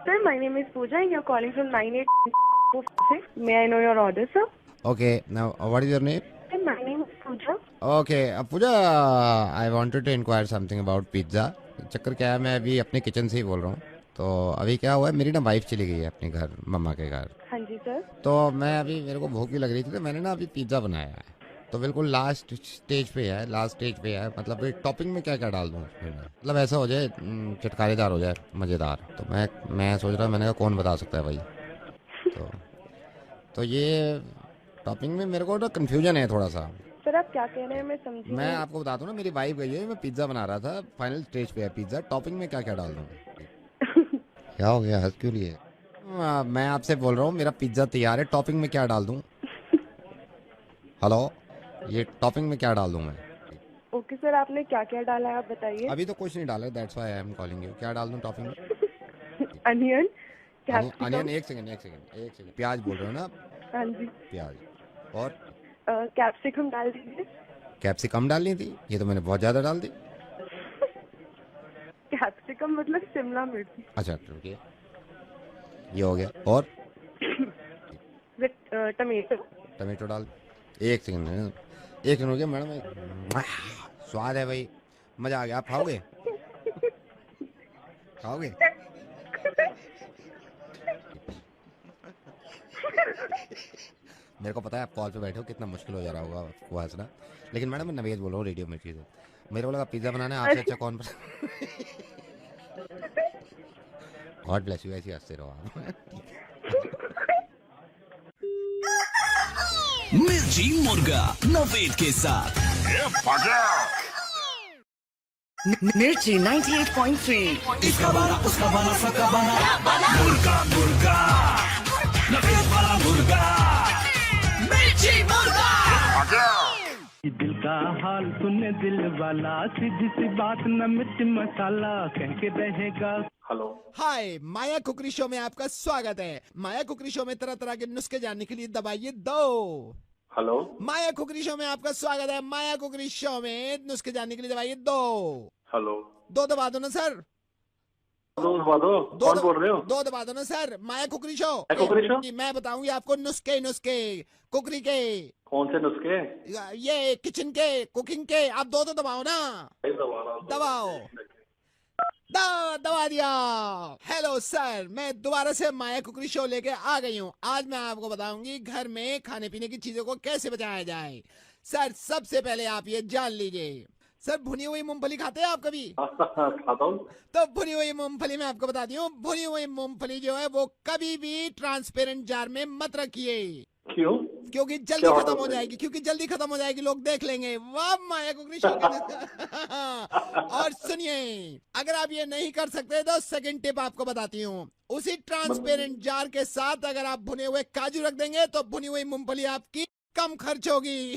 Sir, my name is Pooja and you're calling from 9846. May I know your order, sir? Okay, now what is your name? Sir, my name is Pooja. Okay, Puja, I wanted to inquire something about pizza. चक्कर क्या है, मैं अभी अपने kitchen से ही बोल रहा हूँ। तो अभी क्या हुआ है, मेरी ना वाइफ चली गई है अपने घर, मम्मा के घर। हाँ जी सर। तो मैं अभी, मेरे को भूख भी लग रही थी, तो मैंने ना अभी पिज्ज़ा बनाया है। तो बिल्कुल लास्ट स्टेज पे है। मतलब टॉपिंग में क्या क्या डाल दूँ उसमें? मतलब ऐसा हो जाए चटकारेदार हो जाए, मज़ेदार। तो मैं सोच रहा, मैंने कहा कौन बता सकता है भाई। तो ये टॉपिंग में मेरे को ना कन्फ्यूजन है थोड़ा सा। सर आप क्या कह रहे हैं, मैं समझी मैं नहीं। आपको बता दूं ना, मेरी वाइफ गई है, मैं पिज्ज़ा बना रहा था, फाइनल स्टेज पे है पिज्ज़ा। टॉपिंग में क्या क्या डाल दूँ? क्या हो गया, हंस क्यों लिए? मैं आपसे बोल रहा हूँ, मेरा पिज्ज़ा तैयार है, टॉपिंग में क्या डाल दूँ? हेलो, ये टॉपिंग में क्या डाल दूँ मैं? ओके सर, आपने क्या क्या डाला है आप बताइए। अभी तो कुछ नहीं डाला, that's why I am calling you. क्या डाल दूँ टॉपिंग में? अनियन, अनियन, एक सेकंड, प्याज बोल रहे हो ना? हाँ जी। प्याज और कैप्सिकम डाल दीजिए। कैप्सिकम डालनी थी? ये तो मैंने बहुत ज़्यादा डाल दी। कैप्सिकम मतलब शिमला मिर्च। अच्छा ठीक है, ये हो गया। और टमेटो डाल। एक सेकंड हो गया मैडम। स्वाद है भाई, मजा आ गया। आप खाओगे? मेरे को पता है आप कॉल पे बैठे हो, कितना मुश्किल हो जा रहा होगा आपको हंसना, लेकिन मैडम मैं नवेद बोल रहा हूँ रेडियो मिर्ची से। मेरे को लगा पिज्जा बनाना है, आपसे अच्छा कौन गॉड ब्लेस यू, ऐसे हंसते रहो आप। मिर्ची मुर्गा नवेद के साथ मिर्ची 98.3 इसका बना उसका बना सबका बना मुर्गा मुर्गा नवेद वाला मुर्गा मिर्ची मुर्गा। दिल का हाल सुने दिल वाला, सीधी सी बात न मिर्च मसाला कह के रहेगा। हेलो, हाय, माया कुकरी शो में आपका स्वागत है। माया कुकरी शो में तरह तरह के नुस्खे जानने के लिए दबाइए 2। हेलो, माया कुकरी शो में आपका स्वागत है। माया कुकरी शो में नुस्खे जानने के लिए दबाइए 2। हेलो, 2 दबा दो ना सर। दो दबा दो। कौन बोल रहे हो? 2 दबा दो ना सर। माया कुकरी शो। कुकरी शो? मैं बताऊंगी आपको नुस्खे कुकरी के। कौन से नुस्खे? ये किचन के, कुकिंग के। आप 2 तो दबाओ ना। दबाओ। दबा दिया। हेलो सर, मैं दोबारा से माया कुकरी शो लेके आ गई हूँ। आज मैं आपको बताऊंगी घर में खाने पीने की चीजों को कैसे बचाया जाए। सर सबसे पहले आप ये जान लीजिए। सर भुनी हुई मूंगफली खाते हैं आप कभी? खाता हूँ। तो भुनी हुई मूंगफली मैं आपको बताती हूँ। भुनी हुई मूंगफली जो है वो कभी भी ट्रांसपेरेंट जार में मत रखिए। क्यों? क्योंकि जल्दी खत्म हो जाएगी। जल्दी खत्म हो जाएगी, लोग देख लेंगे। वाह माया कुकरी शो और सुनिए, अगर आप ये नहीं कर सकते तो सेकंड टिप आपको बताती हूँ। उसी ट्रांसपेरेंट जार के साथ अगर आप भुने हुए काजू रख देंगे तो भुनी हुई मूंगफली आपकी कम खर्च होगी।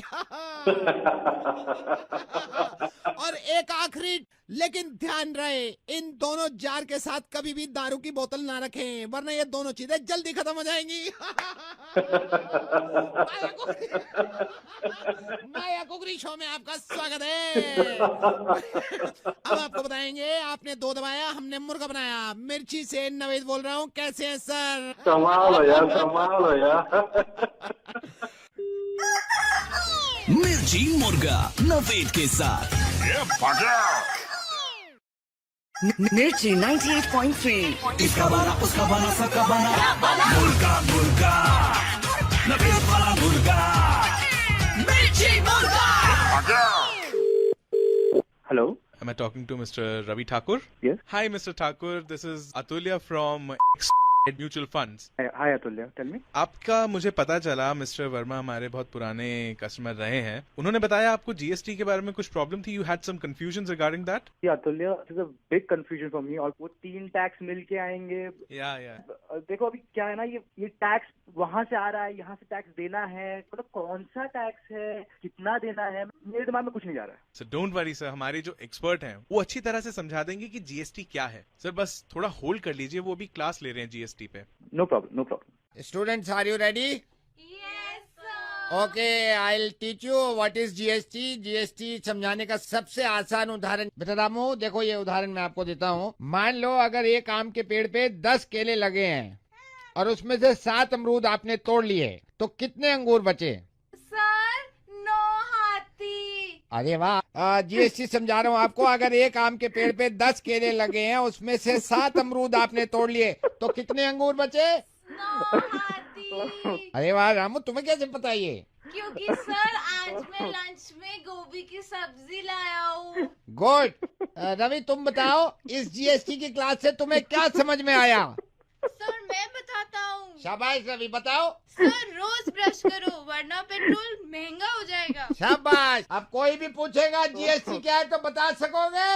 और एक आखिरी लेकिन ध्यान रहे, इन दोनों जार के साथ कभी भी दारू की बोतल ना रखें, वरना ये दोनों चीजें जल्दी खत्म हो जाएंगी। माया कुकरी शो में आपका स्वागत है। अब आपको बताएंगे, आपने 2 दबाया, हमने मुर्गा बनाया। मिर्ची से नवेद बोल रहा हूँ, कैसे हैं सर? कमाल है यार। मिर्ची मुर्गा नवेद के साथ। मिर्ची 98.3। इसका बना उसका बना सबका बना मुर्गा नवेद वाला मुर्गा। मिर्ची मुर्गा। Hello, Am I talking to Mr. Ravi Thakur? Yes. Hi, Mr. Thakur. This is Atulya from Mutual Funds. हाय अतुल्य, टेल मी। आपका मुझे पता चला, मिस्टर वर्मा हमारे बहुत पुराने कस्टमर रहे हैं। उन्होंने बताया आपको जीएसटी के बारे में कुछ प्रॉब्लम थी। You had some confusion regarding that. या Atulya, it is a big confusion for me. और वो 3 टैक्स मिल के आएंगे। या देखो अभी क्या है ना, ये टैक्स वहां से आ रहा है, यहाँ से टैक्स देना है, मतलब कौन सा टैक्स है, कितना देना है, मेरे दिमाग में कुछ नहीं जा रहा है। सर डोंट वरी सर, हमारे जो एक्सपर्ट हैं वो अच्छी तरह से समझा देंगे कि जीएसटी क्या है। सर बस थोड़ा होल्ड कर लीजिए, वो भी क्लास ले रहे हैं जीएसटी पे। No problem, no problem. Students, are you ready? Okay, I will teach you what is GST. GST समझाने का सबसे आसान उदाहरण बेटा रामू, देखो ये उदाहरण मैं आपको देता हूँ। मान लो अगर एक आम के पेड़ पे 10 केले लगे हैं और उसमें से 7 अमरूद आपने तोड़ लिए, तो कितने अंगूर बचे? सर 9 हाथी। अरे वाह, जीएसटी समझा रहा हूँ आपको। अगर एक आम के पेड़ पे 10 केले लगे हैं, उसमें से 7 अमरूद आपने तोड़ लिए, तो कितने अंगूर बचे? 9 हाथी। अरे वाह रामू, तुम्हें कैसे पता ये? क्योंकि सर आज मैं लंच में गोभी की सब्जी लाया हूँ। गुड। रवि तुम बताओ, इस जीएसटी की क्लास से तुम्हें क्या समझ में आया? सर मैं बताता हूँ। शाबाश रवि, बताओ। सर रोज ब्रश करो वरना पेट्रोल महंगा हो जाएगा। शाबाश। अब कोई भी पूछेगा जीएसटी क्या है तो बता सकोगे?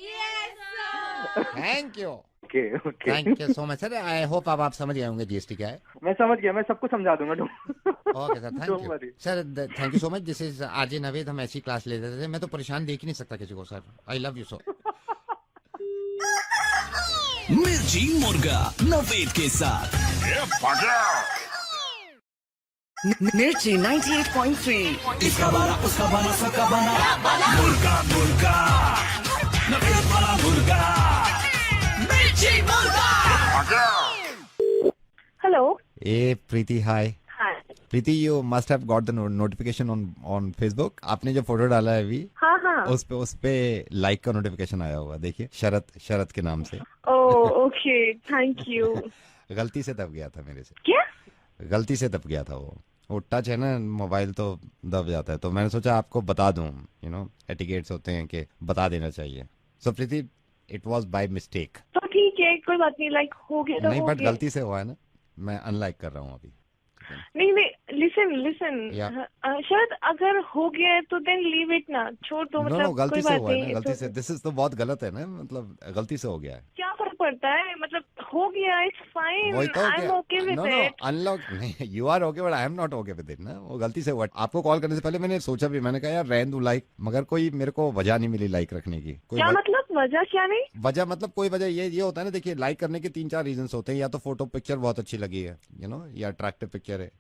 Yes sir. Thank you. Okay, thank you so much sir. I hope अब आप समझ गए होंगे जीएसटी क्या है। मैं समझ गया, मैं सबको समझा दूंगा। Okay sir, thank you sir. Thank you so much. This is RJ Naved. हम ऐसी क्लास लेते थे। मैं तो परेशान देख ही नहीं सकता किसी को sir. I love you so. मिर्ची मुर्गा नवेद के साथ। मिर्ची 98.3। इसका बना उसका बना सबका बना मुर्गा नवेद वाला मुर्गा। मिर्ची मुर्गा। Hello. A Preeti, hi. Hi. Preeti, you must have got the notification on Facebook. आपने जो फोटो डाला है अभी, हाँ हाँ, उस पे लाइक का नोटिफिकेशन आया हुआ, देखिए शरत के नाम से। Okay, thank you. गलती से दब गया था मेरे से। क्या? गलती से दब गया था वो टच है ना, मोबाइल तो दब जाता है। तो मैंने सोचा आपको बता दूं, एटिकेट्स होते हैं कि बता देना चाहिए। सो प्रीति, इट वाज बाय मिस्टेक। तो ठीक है, कोई बात नहीं, लाइक हो गया तो नहीं, हो बट गया। गलती से हुआ है ना, मैं अनलाइक कर रहा हूँ अभी। नहीं, लिसन शायद अगर हो गया है तो देन लीव इट ना, छोड़ दो। मतलब गलती कोई से बात हुआ है नहीं, ना, गलती से। दिस इज तो बहुत गलत है ना, मतलब गलती से हो गया है। क्या फर्क पड़ता है, मतलब हो गया, इट्स फाइन, वही तो I am okay with it. Unlock नहीं, you are okay but I am not okay with it ना। वो गलती से हुआ। आपको कॉल करने से पहले मैंने सोचा भी, मैंने कहा यार रहने दो लाइक, मगर कोई मेरे को वजह नहीं मिली लाइक रखने की। क्या मतलब? वजह क्या नहीं? वजह मतलब कोई वजह ये होता है ना, देखिए लाइक करने के 3-4 रीजंस होते हैं। या तो फोटो पिक्चर बहुत अच्छी लगी है, या अट्रैक्टिव पिक्चर है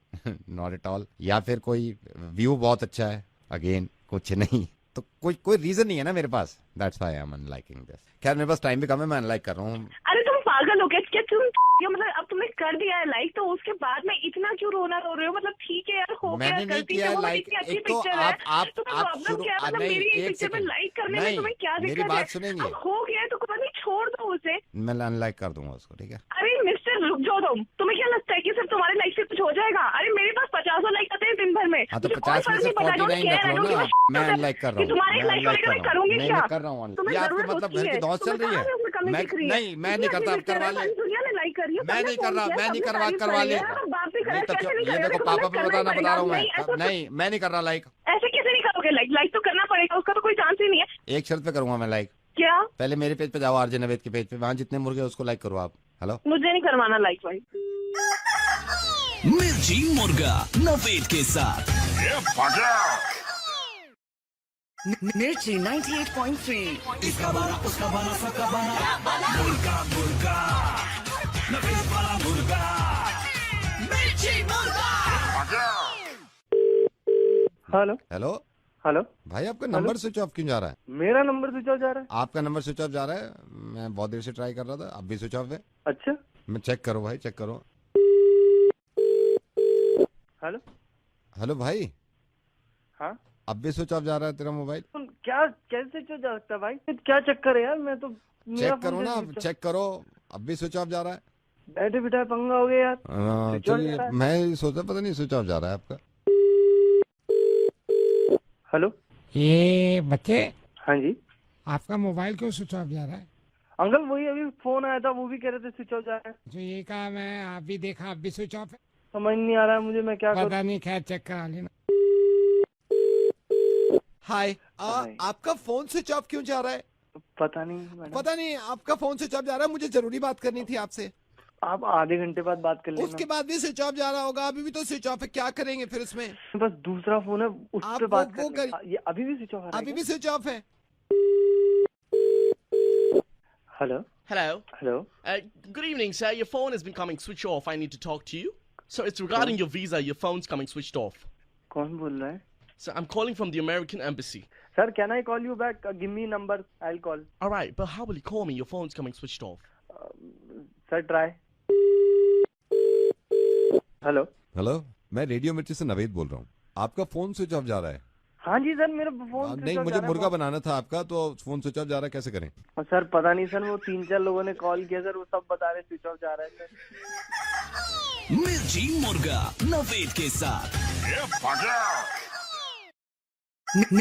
नॉट एट ऑल, या फिर कोई व्यू बहुत अच्छा है, अगेन कुछ नहीं, तो कोई रीजन नहीं है ना मेरे पास, that's why I am unliking this. खैर मेरे पास टाइम भी कम है, मैं अनलाइक कर रहा हूँ। अरे तुम पागल हो गए क्या? तुम मतलब अब तुमने कर दिया है लाइक, तो उसके बाद में इतना क्यों रो रहे हो? मतलब ठीक है यार, हो गया, गलती से हो गई, इतनी अच्छी पिक्चर है, तो प्रॉब्लम क्या है? मतलब मेरी एक पिक्चर में लाइक करने में तुम्हें क्या दिक्कत है? मेरी बात सुनेंगे, अब हो गया तो कोई नहीं, छोड़ दो उसे। मैं अनलाइक कर दूंगा उसको, ठीक है? अरे मिस्टर रुक जाओ तुम, तुम्हें क्या लगता है कि सिर्फ तुम्हारे लाइक से कुछ हो जाएगा? अरे मेरे पास 50 लाइक आते हैं दिन भर में। हाँ तो 50 में से 49 रख लो ना, मैं अनलाइक कर रहा हूँ। तुम्हारे लाइक होने का करूंगी क्या? कर रहा हूँ। ये आपके मतलब घर की दौड़ चल रही है? नहीं मैं नहीं करता, आप करवा ले। मैं नहीं कर रहा, मैं नहीं करवा ले। ये देखो पापा पे बता रहा हूँ नहीं, मैं नहीं कर रहा लाइक। ऐसे कैसे नहीं करोगे लाइक? लाइक तो करना पड़ेगा, उसका तो कोई चांस ही नहीं है। एक शर्त पे करूंगा मैं लाइक। क्या? पहले मेरे पेज पे जाओ, आरजे नवेद के पेज पे, वहाँ जितने मुर्गे उसको लाइक करो आप। हेलो, मुझे नहीं करवाना लाइक भाई। मिर्ची मुर्गा नवेद के साथ मिर्ची 98.3। इसका बना उसका बना सबका बना मुर्गा मुर्गा नवेद वाला मुर्गा मिर्ची मुर्गा। हेलो हेलो हेलो भाई, आपका नंबर स्विच ऑफ क्यों जा रहा है? मेरा नंबर स्विच ऑफ जा रहा है? आपका नंबर स्विच ऑफ जा रहा है, मैं बहुत देर से ट्राई कर रहा था, अब भी स्विच ऑफ है। अच्छा, मैं चेक करो भाई, चेक करो। हेलो हेलो भाई, हाँ अब भी स्विच ऑफ जा रहा है तेरा मोबाइल? क्या कैसे स्विच जा सकता है भाई? क्या चक्कर है यार? मैं तो चेक करो ना, चेक करो, अब भी स्विच ऑफ जा रहा है। बैठे बिठाए पंगा हो गया यार। चलिए, मैं सोचा पता नहीं स्विच ऑफ जा रहा है आपका। हेलो, ये बच्चे, हाँ जी, आपका मोबाइल क्यों स्विच ऑफ जा रहा है? अंकल वही अभी फोन आया था, वो भी कह रहे थे स्विच ऑफ जा रहा है। जो ये कहा मैं, आप भी देखा, आप भी स्विच ऑफ है। समझ नहीं आ रहा है मुझे, मैं क्या करूं? पता नहीं, खैर चेक करा लेना। हाय, आपका फोन स्विच ऑफ क्यों जा रहा है? पता नहीं, पता नहीं, आपका फोन स्विच ऑफ जा रहा है। मुझे जरूरी बात करनी थी आपसे। आप आधे घंटे बाद बात कर लेना। उसके बाद भी स्विच ऑफ जा रहा होगा, अभी भी तो स्विच ऑफ है, क्या करेंगे फिर इसमें? बस दूसरा फोन है, उस पे बात कर। ये अभी भी स्विच ऑफ है? अभी भी स्विच ऑफ है। Hello Hello. Hello, Good evening, sir. Your phone has been coming switch off. I need to talk to you. So it's regarding your visa. Your phone's coming switched off. कौन बोल रहा है? So I'm calling from the American Embassy. Sir, can I call you back? Give me number, I'll call. All right, but how will you call me? Your phone's coming switched off. Sir try. Hello hello, मैं radio मिर्ची से नवेद बोल रहा हूँ। आपका phone switch off जा रहा है? हाँ जी सर, मेरा फोन नहीं, मुझे मुर्गा बनाना था आपका, तो फोन स्विच ऑफ जा रहा है, कैसे करें? सर पता नहीं सर, वो 3-4 लोगों ने कॉल किया सर, वो सब बता रहे स्विच ऑफ जा रहा है सर। मिर्ची मुर्गा नवेद के साथ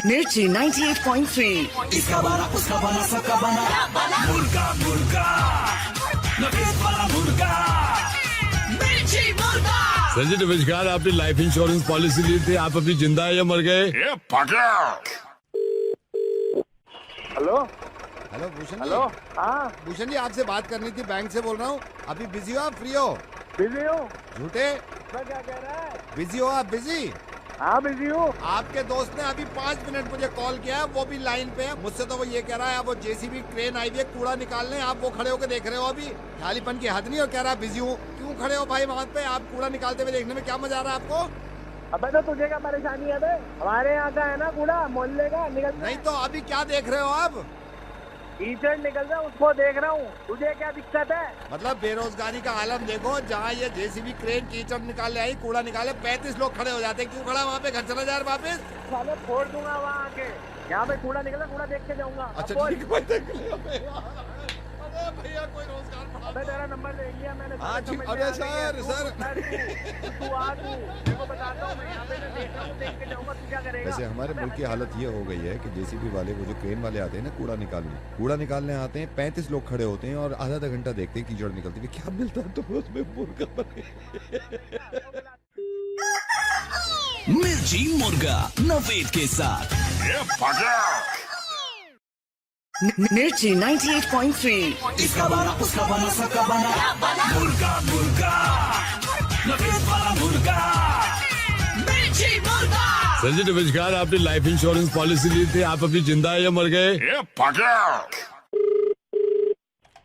मिर्ची 98.3। इसका बना उसका बना सबका बना मुर्गा मुर्गा नवेद वाला मुर्गा मिर्ची मुर्गा। संजय नमस्कार, आपने लाइफ इंश्योरेंस पॉलिसी ली थी, आप अभी जिंदा है या मर गए? Hello hello Bhushan ji. Hello, हाँ भूषण जी, आपसे बात करनी थी, बैंक से बोल रहा हूँ। अभी बिजी हो आप, फ्री हो? बिजी हो? झूठे, मैं क्या कह रहा है? बिजी हो आप? बिजी? हाँ बिजी हूँ। आपके दोस्त ने अभी 5 मिनट मुझे कॉल किया है, वो भी लाइन पे है। मुझसे तो वो ये कह रहा है, वो जेसीबी क्रेन आई हुई है कूड़ा निकालने, आप वो खड़े होकर देख रहे हो अभी, खालीपन की हद नहीं, और कह रहा है बिजी हूँ। क्यों खड़े हो भाई वहाँ पे? आप कूड़ा निकालते हुए देखने में क्या मजा आ रहा है आपको? अबे तो तुझे क्या परेशानी है बे? हमारे यहाँ का है ना कूड़ा, मोहल्ले का, निकल। नहीं तो अभी क्या देख रहे हो आप? कीचड़ निकल रहा है, उसको देख रहा हूँ। तुझे क्या दिक्कत है? मतलब बेरोजगारी का आलम देखो, जहाँ ये जेसीबी क्रेन कीचड़ निकालने आई, कूड़ा निकाले, 35 लोग खड़े हो जाते हैं। क्यों खड़ा वहाँ पे? घर चला जा रहा वापिस? साले फोड़ दूंगा वहाँ आके। यहाँ पे कूड़ा निकला, कूड़ा देख के जाऊंगा। अच्छा ठीक है, देख लिया भैया, कोई रोजगार पड़ा। अबे तेरा नंबर ले लिया मैंने। अरे सर तू आ, तू देखो बताता हूँ मैं, यहाँ पे मैं देख रहा हूँ, देख के जाऊंगा। तू क्या करेगा? वैसे हमारे मुल्क की हालत ये हो गई है कि जेसीबी वाले, वो जो क्रेन वाले आते हैं ना कूड़ा निकालने आते हैं, 35 लोग खड़े होते हैं और आधा घंटा देखते हैं कीचड़ निकलती है, क्या मिलता है तो उसमें मुर्गा बने। मिर्ची मुर्गा नवेद के साथ मिर्ची 98.3। इसका बना उसका बना सबका बना मुर्गा मुर्गा नवेद वाला मुर्गा मिर्ची मुर्गा। संजय नमस्कार, आपने लाइफ इंश्योरेंस पॉलिसी ली थी, आप अभी जिंदा है या मर गए?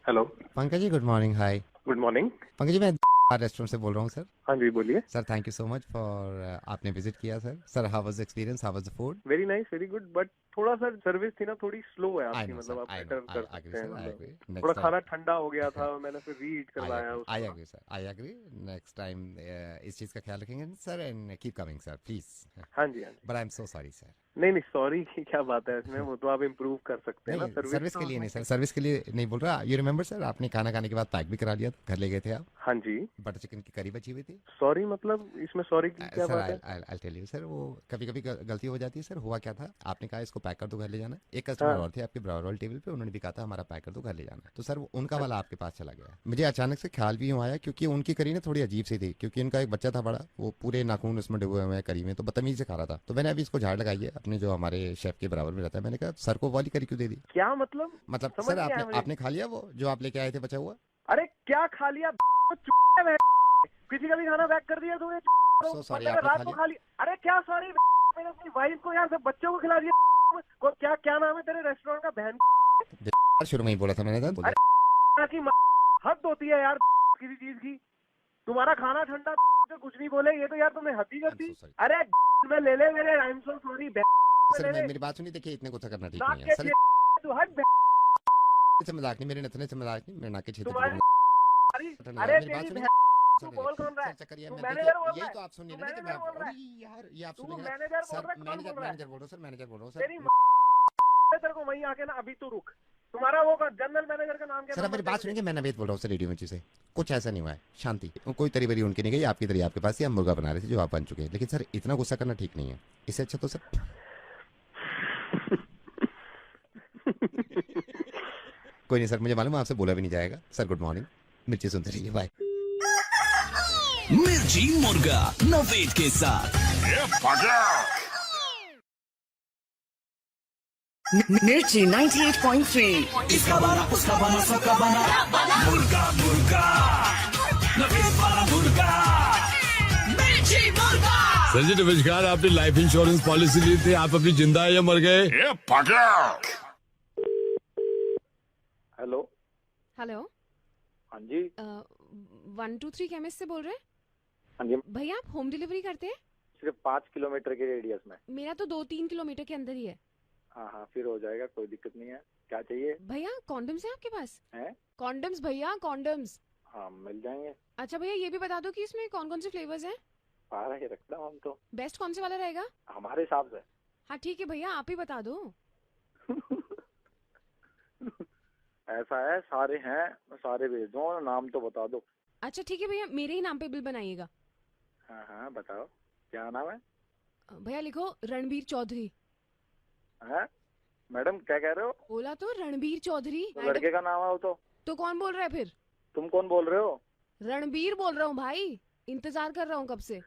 Hello Pankaj ji, good morning. हाय, गुड मॉर्निंग। पंकज जी, मैं रेस्टोरेंट से बोल रहा हूँ सर। हाँ जी, बोलिए sir. Thank you so much for आपने विजिट किया sir. Sir, how was the experience, how was the food? Very nice, very good, but थोड़ा सा सर्विस थी ना, थोड़ी स्लो है आपकी, मतलब आप बेटर कर सकते हैं। मतलब थोड़ा खाना ठंडा हो गया था, मैंने फिर रीहीट करवाया उसको। I agree sir, I agree. Next time इस चीज का ख्याल रखेंगे sir, and keep coming sir, please. हाँ जी, हाँ जी। But I am so sorry sir. नहीं नहीं, सॉरी की क्या बात है इसमें, वो तो आप इम्प्रूव कर सकते हैं ना। सर्विस के लिए नहीं सर, सर्विस के लिए नहीं बोल रहा। यू रिमेम्बर सर, आपने खाना खाने के बाद पैक भी करा लिया, घर ले गए थे आप। हाँ जी। बटर चिकन की करी बची हुई थी। सॉरी मतलब इसमें सॉरी की क्या बात है? I'll tell you सर, वो कभी कभी गलती हो जाती है सर। हुआ क्या था, आपने कहा इसको पैक कर दो, घर ले जाना। एक कस्टमर और थे आपके बराबर वाले टेबल पे, उन्होंने भी कहा था हमारा पैक कर दो, घर ले जाना। तो सर उनका वाला आपके पास चला गया। मुझे अचानक से ख्याल भी यूँ आया, क्योंकि उनकी करी ना थोड़ी अजीब सी थी, क्योंकि उनका एक बच्चा था बड़ा, वो पूरे नाखून उसमें डूबे हुए हैं करी में, तो बदतमीजी से खा रहा था। तो मैंने अभी इसको झाड़ लगाई है, अपने जो हमारे शेफ के बराबर में रहता है, मैंने कहा सर को वाली करी क्यों दे दी? क्या मतलब सर आपने खा लिया वो जो आप लेके आए थे बचा हुआ? अरे क्या खा लिया? किसी का भी खाना पैक कर दिया तूने? रात को खा लिया? अरे क्या सॉरी, मैंने अपनी वाइफ को यार सब बच्चों को खिला दिया। क्या नाम है तेरे रेस्टोरेंट का? बहन शुरू में ही बोला था मैंने। हद होती है यार किसी चीज की। तुम्हारा खाना ठंडा तो कुछ नहीं बोले, ये तो यार तुमने हद ही कर दी। अरे मैं ले ले मेरे, आई एम सो सॉरी सर। मेरी बात सुनिए, देखिए इतने गुस्सा करना ठीक नहीं है सर। से मजाक नहीं, मेरे नथने से मजाक नहीं, मेरे नाक के छेद। अरे तू बोल कौन रहा है? तू मैनेजर बोल रहा है? यही तो आप सुनिए ना कि मैं यार ये आप सुनिए। मैनेजर बोल रहा है? मैनेजर बोल रहा हूँ सर, मैनेजर बोल रहा हूँ सर। तेरे को वहीं आके ना, अभी तू रुक। तुम्हारा वो जनरल मैनेजर का नाम क्या? सर मेरी बात सुनिए, मैं नवेद बोल रहा हूँ सर, रेडियो मिर्ची से। कुछ ऐसा नहीं हुआ है, शांति। कोई तरी बरी उनकी नहीं गई, आपकी तरी आपके पास ही। हम मुर्गा बना रहे थे जो आप बन चुके हैं। लेकिन सर इतना गुस्सा करना ठीक नहीं है, इससे अच्छा तो सर कोई नहीं सर, मुझे मालूम है आपसे बोला भी नहीं जाएगा सर। गुड मॉर्निंग, मिर्ची सुनते रहिए, बाय। मिर्ची मुर्गा नवेद के साथ। मिर्ची 98.3। इसका बना उसका बना सबका बना मुर्गा मुर्गा नवेद वाला मुर्गा मिर्ची मुर्गा। सर जी नमस्कार, आपने लाइफ इंश्योरेंस पॉलिसी ली थी, आप अभी जिंदा है या मर गए? Hello hello. हाँ जी। 123 केमिस्ट से बोल रहे हैं? हाँ जी भैया, आप होम डिलीवरी करते हैं? सिर्फ 5 किलोमीटर के रेडियस में। मेरा तो 2-3 किलोमीटर के अंदर ही है। हाँ हाँ, फिर हो जाएगा, कोई दिक्कत नहीं है। क्या चाहिए भैया? कॉन्डम्स है आपके पास? है कॉन्डम्स भैया, कॉन्डम्स। हाँ मिल जाएंगे। अच्छा भैया, ये भी बता दो कि इसमें कौन कौन से फ्लेवर्स हैं? सारा ही रखता हूँ हम तो। बेस्ट कौन से वाला रहेगा हमारे हिसाब से? हाँ ठीक है भैया, आप ही बता दो। ऐसा है, सारे हैं, सारे भेज दो, नाम तो बता दो। अच्छा ठीक है भैया, मेरे ही नाम पे बिल बनाइएगा। हाँ हाँ बताओ, क्या नाम है? भैया लिखो रणबीर चौधरी। है मैडम, क्या कह रहे हो? बोला तो रणबीर चौधरी। तो लड़के का नाम है वो तो कौन बोल रहा है फिर? तुम कौन बोल रहे हो? रणबीर बोल रहा हूँ भाई, इंतजार कर रहा हूँ कब से।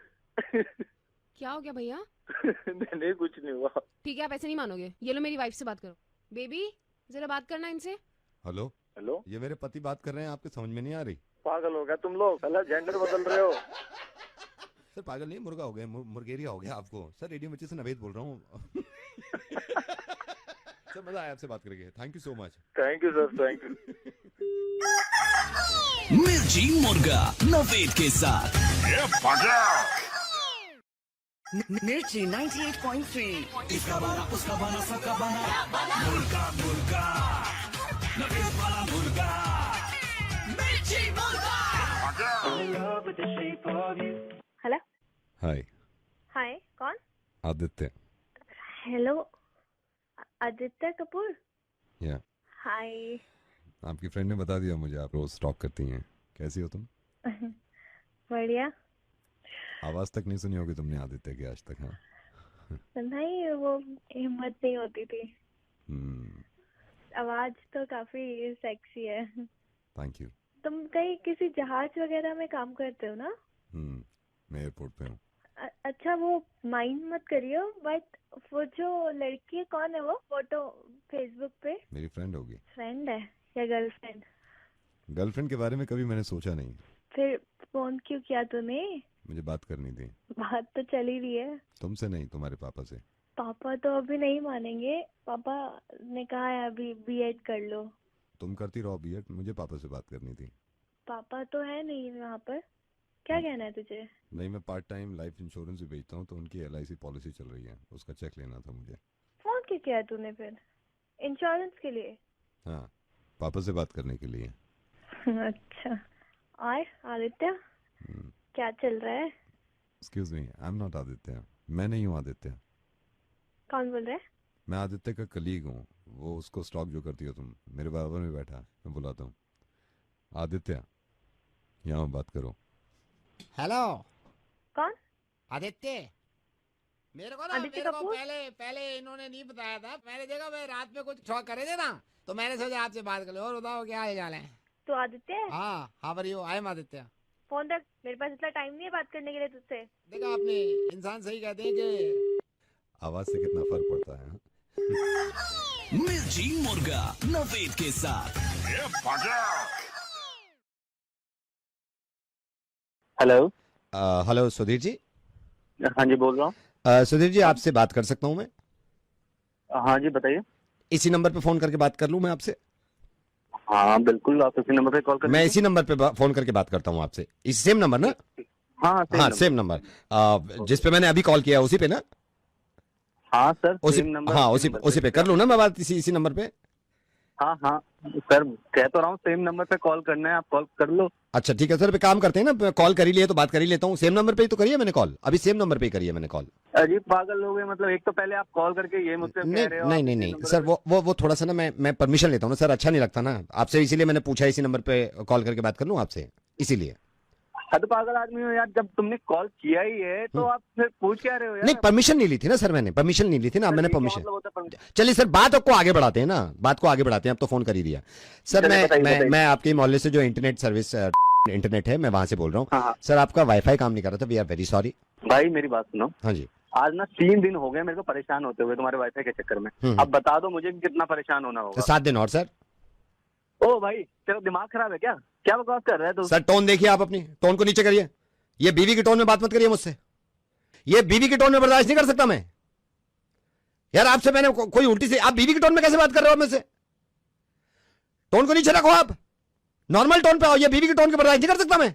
क्या हो गया भैया? नहीं कुछ नहीं हुआ। ठीक है, आप ऐसे नहीं मानोगे। ये लो मेरी वाइफ से बात करो। बेबी जरा बात करना इनसे। हेलो हेलो, ये मेरे पति बात कर रहे हैं, आपके समझ में नहीं आ रही? पागल हो गया तुम लोग, पहले जेंडर बदल रहे हो। सर पागल नहीं, मुर्गा हो गया, मुर्गेरिया हो गया आपको। सर रेडियो मिर्ची से नवेद बोल रहा हूँ। सर मजा आया आपसे बात करके, thank you so much. Thank you sir, thank you. मिर्ची मुर्गा नवेद के साथ। मिर्ची 98.3। इसका बना उसका बना सबका बना मुर्गा मुर्गा नवेद वाला मुर्गा मिर्ची मुर्गा। हेलो। हाय। हाय, कौन? आदित्य। हेलो, आदित्य कपूर। या हाय। आपकी फ्रेंड ने बता दिया मुझे, आप रोज स्टॉक करती हैं। कैसी हो तुम? बढ़िया। आवाज तक नहीं सुनी होगी तुमने आदित्य की आज तक? हाँ नहीं, वो हिम्मत नहीं होती थी। हम्म, आवाज तो काफी सेक्सी है। Thank you. तुम कहीं किसी जहाज वगैरह में काम करते हो ना? मैं एयरपोर्ट पे हूँ। अच्छा, वो माइंड मत करियो, बट वो जो लड़की है कौन है? वो फोटो फेसबुक पे मेरी फ्रेंड होगी। फ्रेंड है या गर्लफ्रेंड? गर्लफ्रेंड के बारे में कभी मैंने सोचा नहीं। फिर फोन क्यों किया तूने? मुझे बात करनी थी। बात तो चल ही रही है। तुमसे नहीं, तुम्हारे पापा से। पापा तो अभी नहीं मानेंगे। पापा ने कहा है अभी बीएड कर लो। तुम करती रहो बीएड, मुझे पापा से बात करनी थी। पापा तो है नहीं यहाँ पर, क्या कहना है तुझे? नहीं, मैं पार्ट टाइम लाइफ इंश्योरेंस भी बेचता हूँ, तो उनकी LIC पॉलिसी चल रही है, उसका चेक लेना था मुझे। फोन क्यों किया तूने फिर? इंश्योरेंस के लिए? हाँ, पापा से बात करने के लिए। अच्छा, और आदित्य क्या चल रहा है? Excuse me, I am not Aditya. मैं नहीं हूँ आदित्य। कौन बोल रहा है? मैं आदित्य का कलीग हूँ, वो उसको स्टॉक जो करती हो तुम, मेरे बराबर में बैठा है, मैं बुलाता हूँ। आदित्य, यहाँ बात करो। हेलो। कौन? आदित्य। मेरे को ना, मेरे को पहले इन्होंने नहीं बताया था, मैंने देखा मैं रात में कुछ शौक करे थे ना, तो मैंने सोचा आपसे बात कर लो। और बताओ क्या हाल है? तो आदित्य? हाँ, how are you? I am Aditya. Phone रख, मेरे पास इतना टाइम नहीं है बात करने के लिए तुझसे। देखा आपने, इंसान सही कहते हैं कि आवाज से कितना फर्क पड़ता है। मिर्ची मुर्गा नवेद के साथ। हेलो। हेलो सुधीर जी। हाँ जी, बोल रहा हूँ। सुधीर जी, आपसे बात कर सकता हूँ मैं? हाँ जी, बताइए। इसी नंबर पे फोन करके बात कर लूँ मैं आपसे? हाँ बिल्कुल, आप इसी नंबर पे कॉल कर। मैं इसी नंबर पे फोन करके बात करता हूँ आपसे। इस सेम नंबर ना? हाँ सेम नंबर जिस पे मैंने अभी कॉल किया, उसी पे ना? हाँ सर, उसी नंबर। हाँ, उसी पे कर लूँ ना मैं बात, इसी नंबर पे? हाँ सर, कह तो रहा हूँ सेम नंबर पे कॉल करना है, आप कॉल कर लो। अच्छा ठीक है सर, पे काम करते हैं ना, कॉल कर ही लिए तो बात कर ही लेता हूँ। सेम नंबर पे ही तो करी है मैंने कॉल, अभी सेम नंबर पे ही करी है मैंने कॉल। अजीब पागल हो गए, मतलब एक तो पहले आप कॉल करके ये मुझसे कह रहे हो। नहीं सर, वो थोड़ा सा ना मैं परमिशन लेता हूँ ना सर, अच्छा नहीं लगता ना आपसे, इसीलिए मैंने पूछा इसी नंबर पे कॉल करके बात कर लूँ आपसे, इसीलिए। हद पागल आदमी हो यार, जब तुमने कॉल किया ही है तो आप फिर पूछ क्या रहे हो यार? नहीं, परमिशन नहीं ली थी ना सर मैंने, परमिशन नहीं ली थी ना, मैंने परमिशन। चलिए सर, बात को आगे बढ़ाते हैं ना, बात को आगे बढ़ाते हैं, अब तो फोन कर ही दिया सर। मैं आपके मोहल्ले से जो इंटरनेट सर्विस इंटरनेट है, मैं वहां से बोल रहा हूँ सर। आपका वाईफाई काम नहीं कर रहा था, वी आर वेरी सॉरी। भाई मेरी बात सुनो। हाँ जी। आज ना 3 दिन हो गए मेरे को परेशान होते हुए तुम्हारे वाईफाई के चक्कर में। अब बता दो मुझे कितना परेशान होना होगा। 7 दिन और सर। ओ भाई, तेरा दिमाग खराब है क्या? क्या बकवास कर रहा है तू? सर टोन देखिए आप, अपनी टोन को नीचे करिए। ये बीवी की टोन में बात मत करिए मुझसे, ये बीवी की टोन में बर्दाश्त नहीं कर सकता मैं यार। आपसे मैंने कोई उल्टी से, आप बीवी की टोन में कैसे बात कर रहे हो मुझसे? टोन को नीचे रखो, आप नॉर्मल टोन पे आओ। ये बीवी की टोन को बर्दाश्त नहीं कर सकता मैं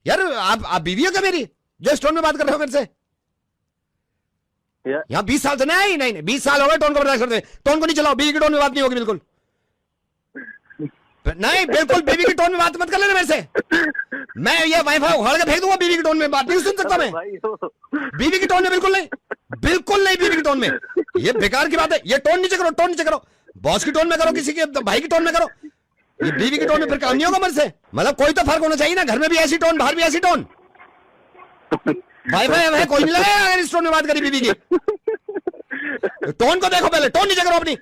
यार। आप बीवी हो क्या मेरी, जो इस टोन में बात कर रहे हो मेरे से? यहाँ 20 साल से नहीं 20 साल हो गए टोन को बर्दाश्त करते। टोन को नीचे लाओ, बीवी की टोन में बात नहीं होगी बिल्कुल नहीं, बिल्कुल बीवी की टोन में बात मत कर लेना मेरे से। मैं ये वाईफाई उखाड़ के फेंक दूंगा, बीवी की टोन में बात नहीं सुन सकता मैं। बीवी की टोन में बिल्कुल नहीं बीवी की टोन में, ये बेकार की बात है। ये टोन नीचे करो, टोन नीचे करो। बॉस की टोन में करो, किसी के भाई की टोन में करो। ये बीवी की टोन में फिर काम नहीं होगा मेरे से। मतलब कोई तो फर्क होना चाहिए ना, घर में भी ऐसी टोन, बाहर भी ऐसी टोन। वाईफाई कोई नहीं लगाएगा अगर इस टोन में बात करी बीवी की। टोन को देखो पहले, टोन नीचे करो अपनी।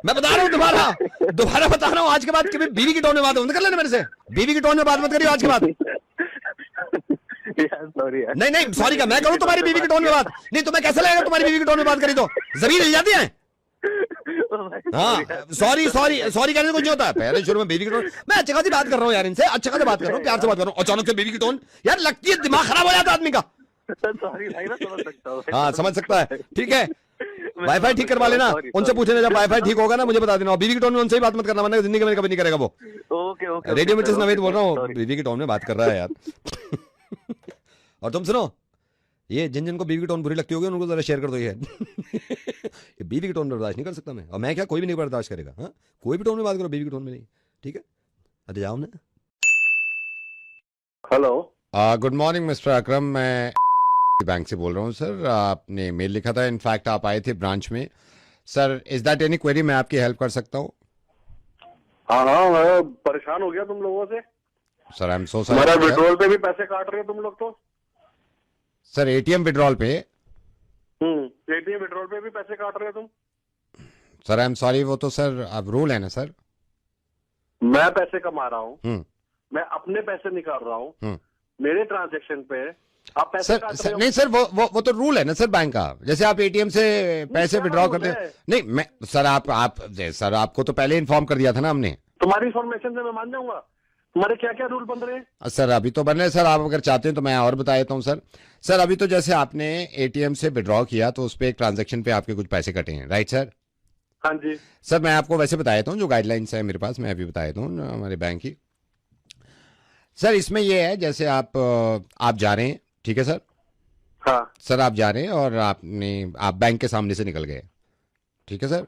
मैं बता रहा हूँ, दोबारा बता रहा हूँ, आज के बाद कभी बीवी की टोन में बात मत कर लेना मेरे से। बीवी की टोन में बात मत करिए आज के बाद। सॉरी नहीं सॉरी का मैं करूँ तुम्हारी बीवी की टोन में बात? नहीं तुम्हें कैसे लगेगा तुम्हारी बीवी की टोन में बात करी तो जमीन हिल जाती है। हाँ सॉरी कहने से कुछ नहीं होता। पहले शुरू में बीवी की टोन, मैं अच्छे खासी बात कर रहा हूँ यार इनसे, अच्छे खासी बात कर रहा हूँ, प्यार से बात कर रहा हूँ। अचानक से बीवी की टोन यार लगती है, दिमाग खराब हो जाता है आदमी का। सॉरी भाई, मैं समझ सकता हूँ। हाँ समझ सकता है, ठीक है। वाईफाई ठीक करवा लेना, उनसे पूछना जब वाईफाई ठीक होगा ना मुझे बता देना। बीवी की टोन में उनसे ही बात मत करना, वरना जिंदगी में कभी नहीं करेगा वो। ओके रेडियो मिर्चेस नवेद बोल रहा हूँ, बीवी की टोन में बात कर रहा है यार। और तुम सुनो, ये जिन को बीवी की टोन बुरी लगती होगी उनको जरा शेयर कर दो। ये बीवी की टोन में बर्दाश्त नहीं कर सकता मैं, और मैं क्या, कोई भी नहीं बर्दाश्त करेगा। हाँ कोई भी टोन में बात करो, बीवी की टोन में नहीं, ठीक है? अरे जाओ ना। हेलो, गुड मॉर्निंग मिस्टर अकरम, मैं बैंक से बोल रहा हूँ सर। आपने मेल लिखा था, इनफैक्ट आप आए थे ब्रांच में sir. Is that any query, मैं आपकी हेल्प कर सकता हूँ? हाँ मैं परेशान हो गया तुम लोगों से sir. I am so sorry. हमारा विड्रॉल पे भी पैसे काट रहे हो तुम लोग तो सर। एटीएम विड्रॉल पे एटीएम विड्रॉल पे भी पैसे काट रहे हो तुम सर। आई एम सॉरी, वो तो सर अब रूल है ना सर। मैं पैसे कमा रहा हूँ, मैं अपने पैसे निकाल रहा हूँ, मेरे ट्रांजेक्शन पे आप पैसे सर, काट सर रहे हो। नहीं सर, वो तो रूल है ना सर बैंक का। जैसे आप एटीएम से पैसे विड्रॉ करते हैं। नहीं मैं सर, आप सर आपको तो पहले इन्फॉर्म कर दिया था ना हमने। तुम्हारी इन्फॉर्मेशन से मैं मान जाऊंगा? हमारे क्या क्या रूल बन रहे हैं? सर अभी तो बन रहे हैं सर, आप अगर चाहते हैं तो मैं और बता देता हूँ सर। सर अभी तो जैसे आपने एटीएम से विड्रॉ किया तो उस पर एक ट्रांजैक्शन पे आपके कुछ पैसे कटे हैं, राइट सर? हाँ जी सर मैं आपको वैसे बता देता हूँ जो गाइडलाइंस है मेरे पास, मैं अभी बता देता हूँ हमारे बैंक की। सर इसमें ये है जैसे आप जा रहे हैं, ठीक है सर? हाँ सर आप जा रहे हैं और आप बैंक के सामने से निकल गए, ठीक है सर?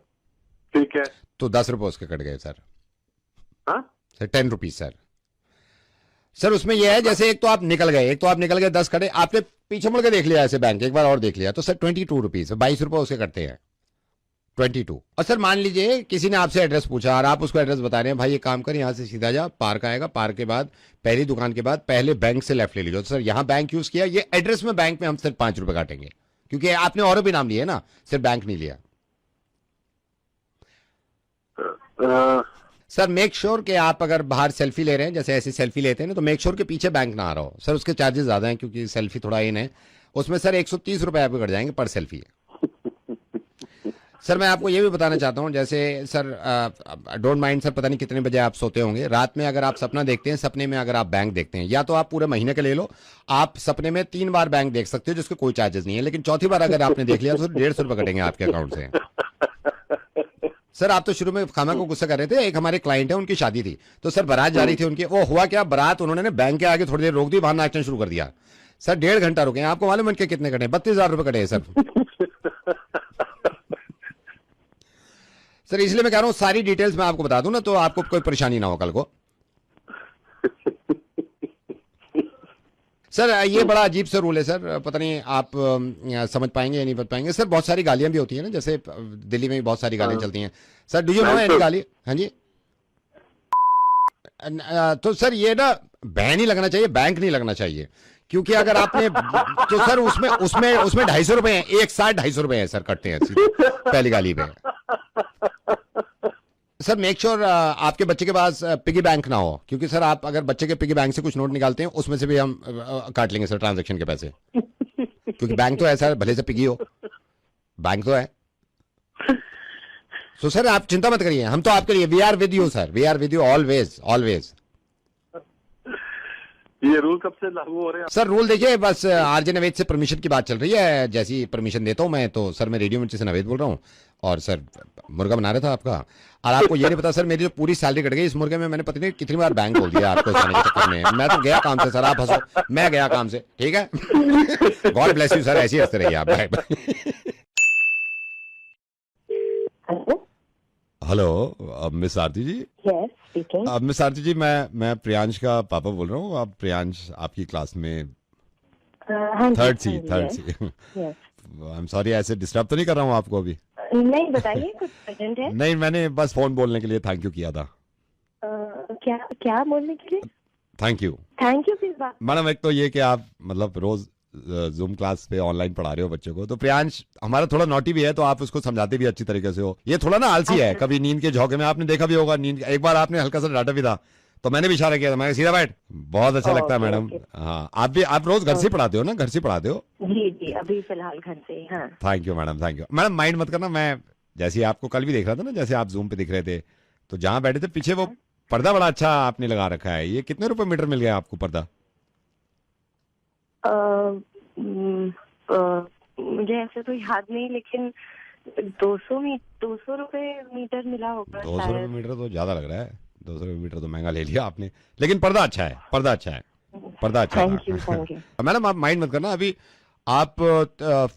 ठीक है। तो 10 रुपये उसके कट गए सर। हाँ सर 10 रुपीज सर। सर उसमें यह है जैसे एक तो आप निकल गए 10 कटे, आपने पीछे मुड़ के देख लिया ऐसे बैंक एक बार और देख लिया तो सर 22 रुपीज, 22 रुपये उसके कटते हैं, 22। और सर मान लीजिए किसी ने आपसे एड्रेस पूछा और आप उसको एड्रेस बता रहे हैं, भाई ये काम कर यहाँ से सीधा जा, पार्क आएगा, पार्क के बाद पहली दुकान के बाद पहले बैंक से लेफ्ट ले लीजिए। तो सर यहाँ बैंक यूज किया, ये एड्रेस में बैंक में हम सिर्फ 5 रुपए काटेंगे क्योंकि आपने और भी नाम लिए ना, सिर्फ बैंक नहीं लिया। सर मेक श्योर कि आप अगर बाहर सेल्फी ले रहे हैं, जैसे ऐसी सेल्फी लेते हैं ना, तो मेक श्योर के पीछे बैंक ना आ रहा हो सर, उसके चार्जेस ज्यादा हैं क्योंकि सेल्फी थोड़ा इन है, उसमें सर 130 रुपए आपको कट जाएंगे पर सेल्फी। सर मैं आपको ये भी बताना चाहता हूँ जैसे सर डोंट माइंड सर, पता नहीं कितने बजे आप सोते होंगे, रात में अगर आप सपना देखते हैं, सपने में अगर आप बैंक देखते हैं, या तो आप पूरे महीने का ले लो, आप सपने में 3 बार बैंक देख सकते हो जिसके कोई चार्जेस नहीं है, लेकिन चौथी बार अगर आपने देख लिया तो 150 रुपए कटेंगे आपके अकाउंट से। सर आप तो शुरू में खामा को गुस्सा कर रहे थे, एक हमारे क्लाइंट है उनकी शादी थी तो सर बारात जा रही थी उनकी, वो हुआ क्या, बारात उन्होंने बैंक के आगे थोड़ी देर रोक दी, वहां नाचना शुरू कर दिया। सर 1.5 घंटा रुके, आपको मालूम है कितने कटे? 32,000 रुपए कटे सर। सर इसलिए मैं कह रहा हूँ सारी डिटेल्स मैं आपको बता दूं ना तो आपको कोई परेशानी ना हो कल को। सर ये बड़ा अजीब सा रूल है सर, पता नहीं आप समझ पाएंगे या नहीं समझ पाएंगे। सर बहुत सारी गालियां भी होती है ना, जैसे दिल्ली में भी बहुत सारी गालियां चलती हैं sir, do you know any गाली? हाँ जी। तो सर ये ना बैन ही लगना चाहिए, बैंक नहीं लगना चाहिए, क्योंकि अगर आपने तो सर उसमें 250 रुपए हैं, एक साथ 250 रुपए हैं सर कटते हैं पहली गाली पे। सर मेक श्योर आपके बच्चे के पास पिगी बैंक ना हो, क्योंकि सर आप अगर बच्चे के पिगी बैंक से कुछ नोट निकालते हैं उसमें से भी हम काट लेंगे सर ट्रांजैक्शन के पैसे, क्योंकि बैंक तो है सर, भले से पिगी हो, बैंक तो है। तो सर आप चिंता मत करिए, हम तो आपके लिए, we are with you sir, we are with you always always. ये रूल कब से लागू हो रहे हैं? सर रूल देखिए बस आरजे नवेद से परमिशन की बात चल रही है, जैसी परमिशन देता हूं मैं तो सर मैं रेडियो मिर्ची से नवेद बोल रहा हूं, और सर मुर्गा बना रहा था आपका, और आपको ये नहीं पता सर मेरी जो पूरी सैलरी कट गई इस मुर्गे में, मैंने पता नहीं कितनी बार बैंक खोल दिया आपको जाने के चक्कर में, मैं तो गया काम से सर, आप हंसो, मैं गया काम से, ठीक है? गॉड ब्लेस यू सर, ऐसे ही हंसते रहिए आप। Hello miss Aarti ji. Yes speaking. Miss Aarti ji मैं प्रियांश का पापा बोल रहा हूँ, आप प्रियांश आपकी क्लास में third C. I am sorry ऐसे डिस्टर्ब तो नहीं कर रहा हूँ आपको अभी? नहीं बताइए, कुछ अर्जेंट है? नहीं मैंने बस फोन बोलने के लिए थैंक यू किया था। क्या बोलने के लिए? थैंक यू किस बात? मैडम एक तो ये कि आप मतलब रोज जूम क्लास पे ऑनलाइन पढ़ा रहे हो बच्चों को, तो प्रियांश हमारा थोड़ा नोटी भी है तो आप उसको समझाते भी अच्छी तरीके से हो, ये थोड़ा ना आलसी है, कभी नींद के झोंके में आपने देखा भी होगा, नींद एक बार आपने हल्का सा डांटा भी था तो मैंने भी इशारा किया था, मैं सीधा बैठ, बहुत अच्छा लगता है मैडम। हाँ आप रोज घर से पढ़ाते हो ना? घर से पढ़ाते हो? जी अभी फिलहाल घर से। हाँ thank you madam, thank you madam, mind मत करना, मैं जैसे आपको कल भी देख रहा था ना, जैसे आप जूम पे दिख रहे थे तो जहाँ बैठे थे पीछे वो पर्दा बड़ा अच्छा आपने लगा रखा है, ये कितने रुपए मीटर मिल गया आपको पर्दा? मुझे ऐसे तो याद नहीं, लेकिन 200 रुपए मीटर मिला होगा। 200 रुपए मीटर तो ज्यादा लग रहा है, 200 रुपए मीटर तो महंगा ले लिया आपने, लेकिन पर्दा अच्छा है, पर्दा अच्छा है, पर्दा अच्छा है। Thank you. मैडम आप माइंड मत करना, अभी आप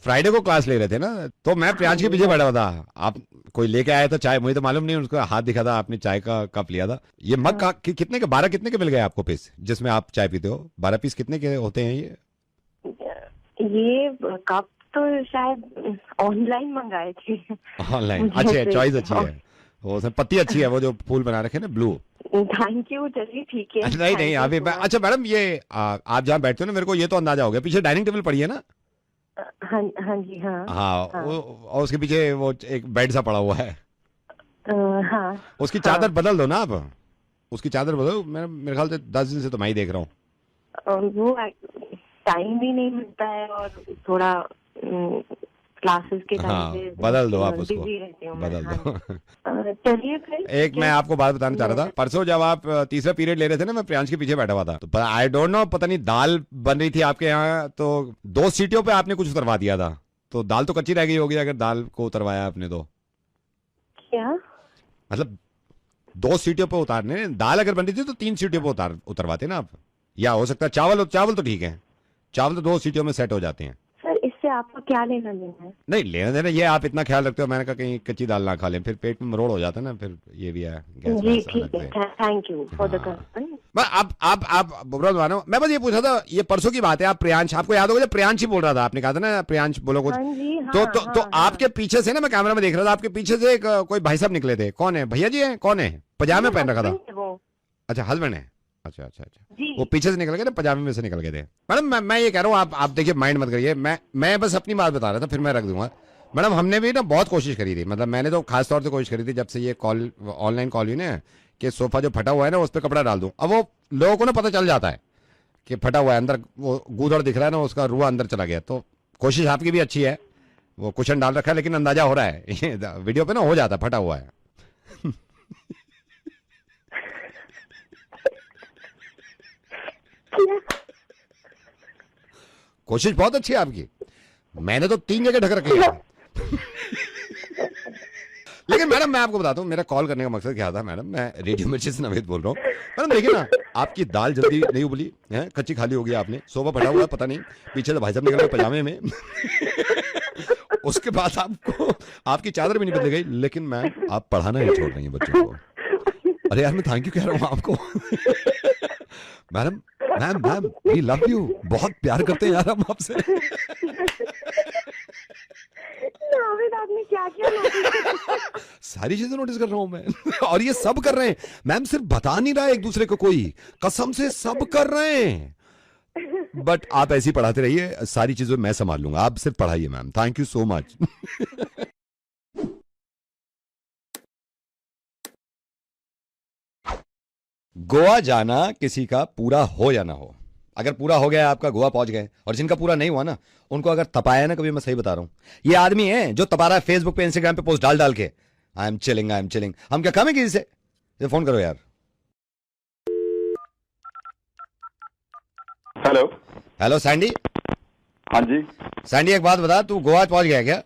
फ्राइडे को क्लास ले रहे थे ना, तो मैं प्रियांश के पीछे बैठा हुआ था, आप कोई लेके आया था चाय, मुझे तो मालूम नहीं, उसको हाथ दिखा था, आपने चाय का कप लिया था, ये मग कितने के 12 कितने के मिल गए आपको पीस जिसमें आप चाय पीते हो? 12 पीस कितने के होते हैं ये कप तो शायद ऑनलाइन मंगाए थे। ऑनलाइन अच्छे है, चॉइस अच्छी है, वो पत्ती अच्छी है, वो जो फूल बना रखे ना ब्लू। थैंक यू, चलिए ठीक है। नहीं अभी अच्छा मैडम ये आप जहाँ बैठते हो ना, मेरे को ये तो अंदाजा हो गया, पीछे डाइनिंग टेबल पड़ी है ना? हाँ जी हाँ। हाँ और उसके पीछे वो एक बेड सा पड़ा हुआ है। हाँ उसकी चादर बदल दो ना आप, उसकी चादर बदलो, मेरे ख्याल से 10 दिन से तो मैं ही देख रहा हूँ। वो टाइम भी नहीं मिलता है और थोड़ा क्लासेस के टाइम हाँ पे बदल दो आप उसको, बिजी रहती हूँ मैं। बदल दो। हाँ। चलिए फिर एक मैं आपको बात बताना चाह रहा था, परसों जब आप तीसरा पीरियड ले रहे थे ना, मैं प्रियांश के पीछे बैठा हुआ था, तो आई डोंट नो, पता नहीं दाल बन रही थी आपके यहाँ, तो 2 सीटियों पे आपने कुछ उतरवा दिया था, तो दाल तो कच्ची रह गई होगी अगर दाल को उतरवाया आपने तो। क्या मतलब 2 सीटियों पे उतारने, दाल अगर बन रही थी तो 3 सीटियों पे उतरवाते ना आप, या हो सकता है चावल तो ठीक है, चावल तो 2 सीटियों में सेट हो जाते हैं। सर इससे आपका क्या लेना देना है? नहीं लेना देना, ये आप इतना ख्याल रखते हो, मैंने कहा कहीं कच्ची दाल ना खा लें, फिर पेट में मरोड़ हो जाता है ना, फिर ये भी है। जी ठीक है, thank you for the concern. आप बुरा मानो, मैं बस ये पूछा था, ये परसों की बात है, आप प्रियांश, आपको याद होगा जब प्रियांश ही बोल रहा था, आपने कहा था ना प्रियांश बोलो कुछ, तो आपके पीछे से ना, मैं कैमरा में देख रहा था, आपके पीछे से एक कोई भाई साहब निकले थे, कौन है भैया जी हैं, कौन है, पजामे पहन रखा था, अच्छा हस्बैंड है, अच्छा, वो पीछे से निकल गए थे, पजामे में से निकल गए थे। मैडम मैं ये कह रहा हूँ, आप देखिए माइंड मत करिए, मैं बस अपनी बात बता रहा था, फिर मैं रख दूंगा। मैडम हमने भी ना बहुत कोशिश करी थी, मतलब मैंने तो खास तौर से कोशिश करी थी जब से ये कॉल ऑनलाइन कॉल हुई ना, कि सोफा जो फटा हुआ है ना उस पर कपड़ा डाल दूं। अब वो लोगों को ना पता चल जाता है कि फटा हुआ है, अंदर वो गूदड़ दिख रहा है ना, उसका रुआ अंदर चला गया। तो कोशिश आपकी भी अच्छी है, वो कुशन डाल रखा है, लेकिन अंदाजा हो रहा है वीडियो पे ना हो जाता है फटा हुआ है। कोशिश बहुत अच्छी है आपकी, मैंने तो 3 जगह ढक रखी है। लेकिन मैडम मैं आपको बताता हूँ, मेरा कॉल करने का मकसद क्या था मैडम, मैं रेडियो मिर्ची से नवेद बोल रहा हूँ। मैडम देखिए ना, आपकी दाल जल्दी नहीं उबली है, कच्ची खाली हो गई, आपने सोफा फटा हुआ है, पता नहीं पीछे से भाई साहब निकल गए पजामे में। उसके बाद आपको आपकी चादर भी नहीं बदल गई, लेकिन मैं आप पढ़ाना नहीं छोड़ रही हैं बच्चों को। अरे यार मैं थैंक यू कह रहा हूँ आपको। Madam ma'am we love you, बहुत प्यार करते हैं यार हम आपसे। आपने क्या किया? सारी चीजें नोटिस कर रहा हूं मैं। और ये सब कर रहे हैं मैम, सिर्फ बता नहीं रहा है एक दूसरे को, कोई कसम से सब कर रहे हैं। बट आप ऐसे ही पढ़ाते रहिए, सारी चीजें मैं संभाल लूंगा, आप सिर्फ पढ़ाइए ma'am, thank you so much. Goa जाना किसी का पूरा हो या ना हो, अगर पूरा हो गया आपका गोवा पहुंच गए, और जिनका पूरा नहीं हुआ ना उनको अगर तपाया ना, कभी मैं सही बता रहा हूं, ये आदमी है जो तपा रहा है फेसबुक पे इंस्टाग्राम पे पोस्ट डाल डाल के, आई एम चिलिंग, हम क्या कम है किसी से? फोन करो यार। Hello Sandy. हाँ जी सैंडी, एक बात बता, तू गोवा पहुंच गया क्या?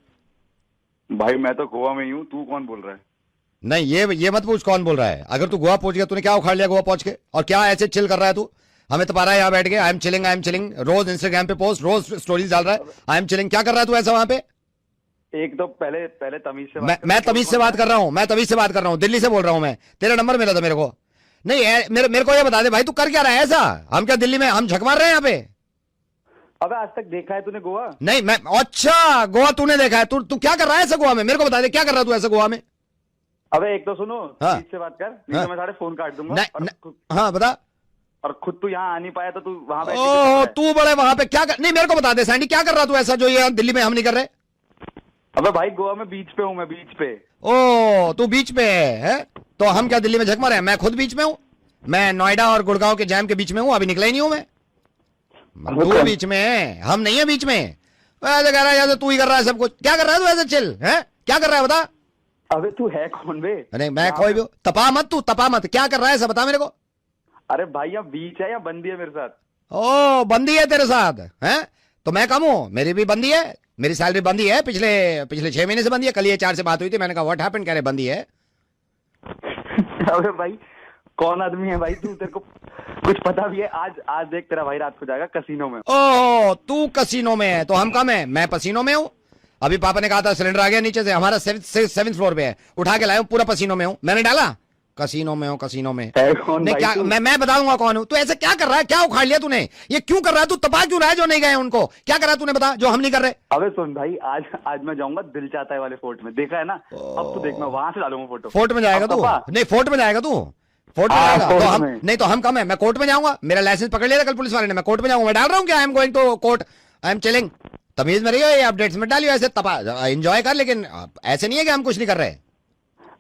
भाई मैं तो गोवा में ही हूँ, तू कौन बोल रहा है? नहीं ये मत पूछ कौन बोल रहा है, अगर तू गोवा पहुंच गया, तूने क्या उखाड़ लिया गोवा पहुंच के, और क्या ऐसे चिल कर रहा है तू? हमें तो पा रहा है यहाँ बैठ के, आई एम चिलिंग, रोज इंस्टाग्राम पे पोस्ट, रोज स्टोरीज डाल रहा है, आई एम चिलिंग। क्या कर रहा है तू ऐसा वहां पे? एक तो पहले तमीज से मैं तमीज से बात कर रहा हूँ, दिल्ली से बोल रहा हूँ मैं, तेरा नंबर मिला था मेरे को। नहीं मेरे को ये बता दे भाई, तू कर क्या रहा है ऐसा? हम क्या दिल्ली में हम झक मार रहे हैं यहाँ पे? अबे आज तक देखा है तूने गोवा? नहीं मैं, अच्छा गोवा तूने देखा है, तू क्या कर रहा है ऐसा गोवा में? मेरे को बता दे क्या कर रहा है तू ऐसा गोवा में? अबे एक तो सुनो, हाँ, से बात कर, नहीं तो मैं सारे फोन काट दूंगा। हाँ बता। और खुद तू यहाँ आ नहीं पाया तो तू वहां पे, ओह तू बड़े वहां पे क्या कर... नहीं मेरे को बता दे सैंडी, क्या कर रहा तू ऐसा जो ये दिल्ली में हम नहीं कर रहे? अबे भाई गोवा में बीच पे हूँ मैं, बीच पे। ओ तू बीच पे है? तो हम क्या दिल्ली में झक मारे हैं? मैं खुद बीच में हूँ, मैं नोएडा और गुड़गांव के जैम के बीच में हूँ, अभी निकला ही नहीं हूँ मैं। तू बीच में है, हम नहीं है बीच में। ऐसे कह रहा है तू ही कर रहा है सब कुछ, क्या कर रहा है तू ऐसे चिल है? क्या कर रहा है बता? अबे तू है कौन बे? नहीं मैं कोई भी, तपा मत, क्या कर रहा है सब बता मेरे को। अरे भाई यहाँ बीच है या बंदी है मेरे साथ? ओ बंदी है तेरे साथ है? तो मैं कम हूँ, मेरी भी बंदी है, मेरी सैलरी बंदी है, पिछले 6 महीने से बंदी है। कल ये 4 से बात हुई थी, मैंने कहा व्हाट हैपेंड, कह रहे बंदी है। अबे भाई कौन आदमी है भाई तू, तेरे को कुछ पता भी है? आज देख तेरा भाई रात को जाएगा कसीनो में। ओ तू कसीनो में है तो हम कम है, मैं पसीनो में हूँ। अभी पापा ने कहा था सिलेंडर आ गया नीचे से, हमारा 7th फ्लोर पे है, उठा के लाया हूँ, पूरा पसीनो में हूँ, मैंने डाला कसीनो में हूँ। नहीं क्या मैं बताऊंगा कौन हूँ? तू ऐसे क्या कर रहा है? क्या उखाड़ लिया तूने? ये क्यों कर रहा है? तू तपा क्यों रहा है जो नहीं गए उनको? क्या कर रहा है तूने बता, जो हम नहीं कर रहे? अबे सुन भाई, आज मैं जाऊंगा दिल चाहता है वाले फोर्ट में, देखा है ना? अब तू देख, मैं वहां से डालूंगा फोटो। फोर्ट में जाएगा तू? नहीं फोर्ट में जाएगा तू, फोर्ट में जाएगा तो हम नहीं, तो हम कम है, मैं कोर्ट में जाऊंगा, मेरा लाइसेंस पकड़ लिया था कल पुलिस वाले ने, मैं कोर्ट में जाऊंगा, मैं डाल रहा हूँ क्या I am going to court, I am chilling. तमीज में रहियो, ये अपडेट्स में डालियो, ऐसे तपा एंजॉय कर, लेकिन ऐसे नहीं है कि हम कुछ नहीं कर रहे।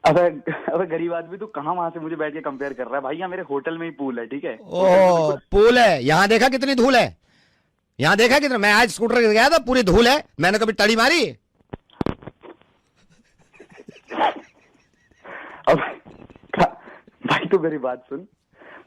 अबे गरीब आदमी, तू कहाँ वहां से मुझे बैठ के कंपेयर कर रहा है? भाई यहाँ मेरे होटल में ही पूल है, ठीक है? ओह पूल है, यहाँ देखा कितनी धूल है, यहाँ देखा कितना, मैं आज स्कूटर गया था, पूरी धूल है, मैंने कभी टड़ी मारी? अब भाई तू मेरी बात सुन,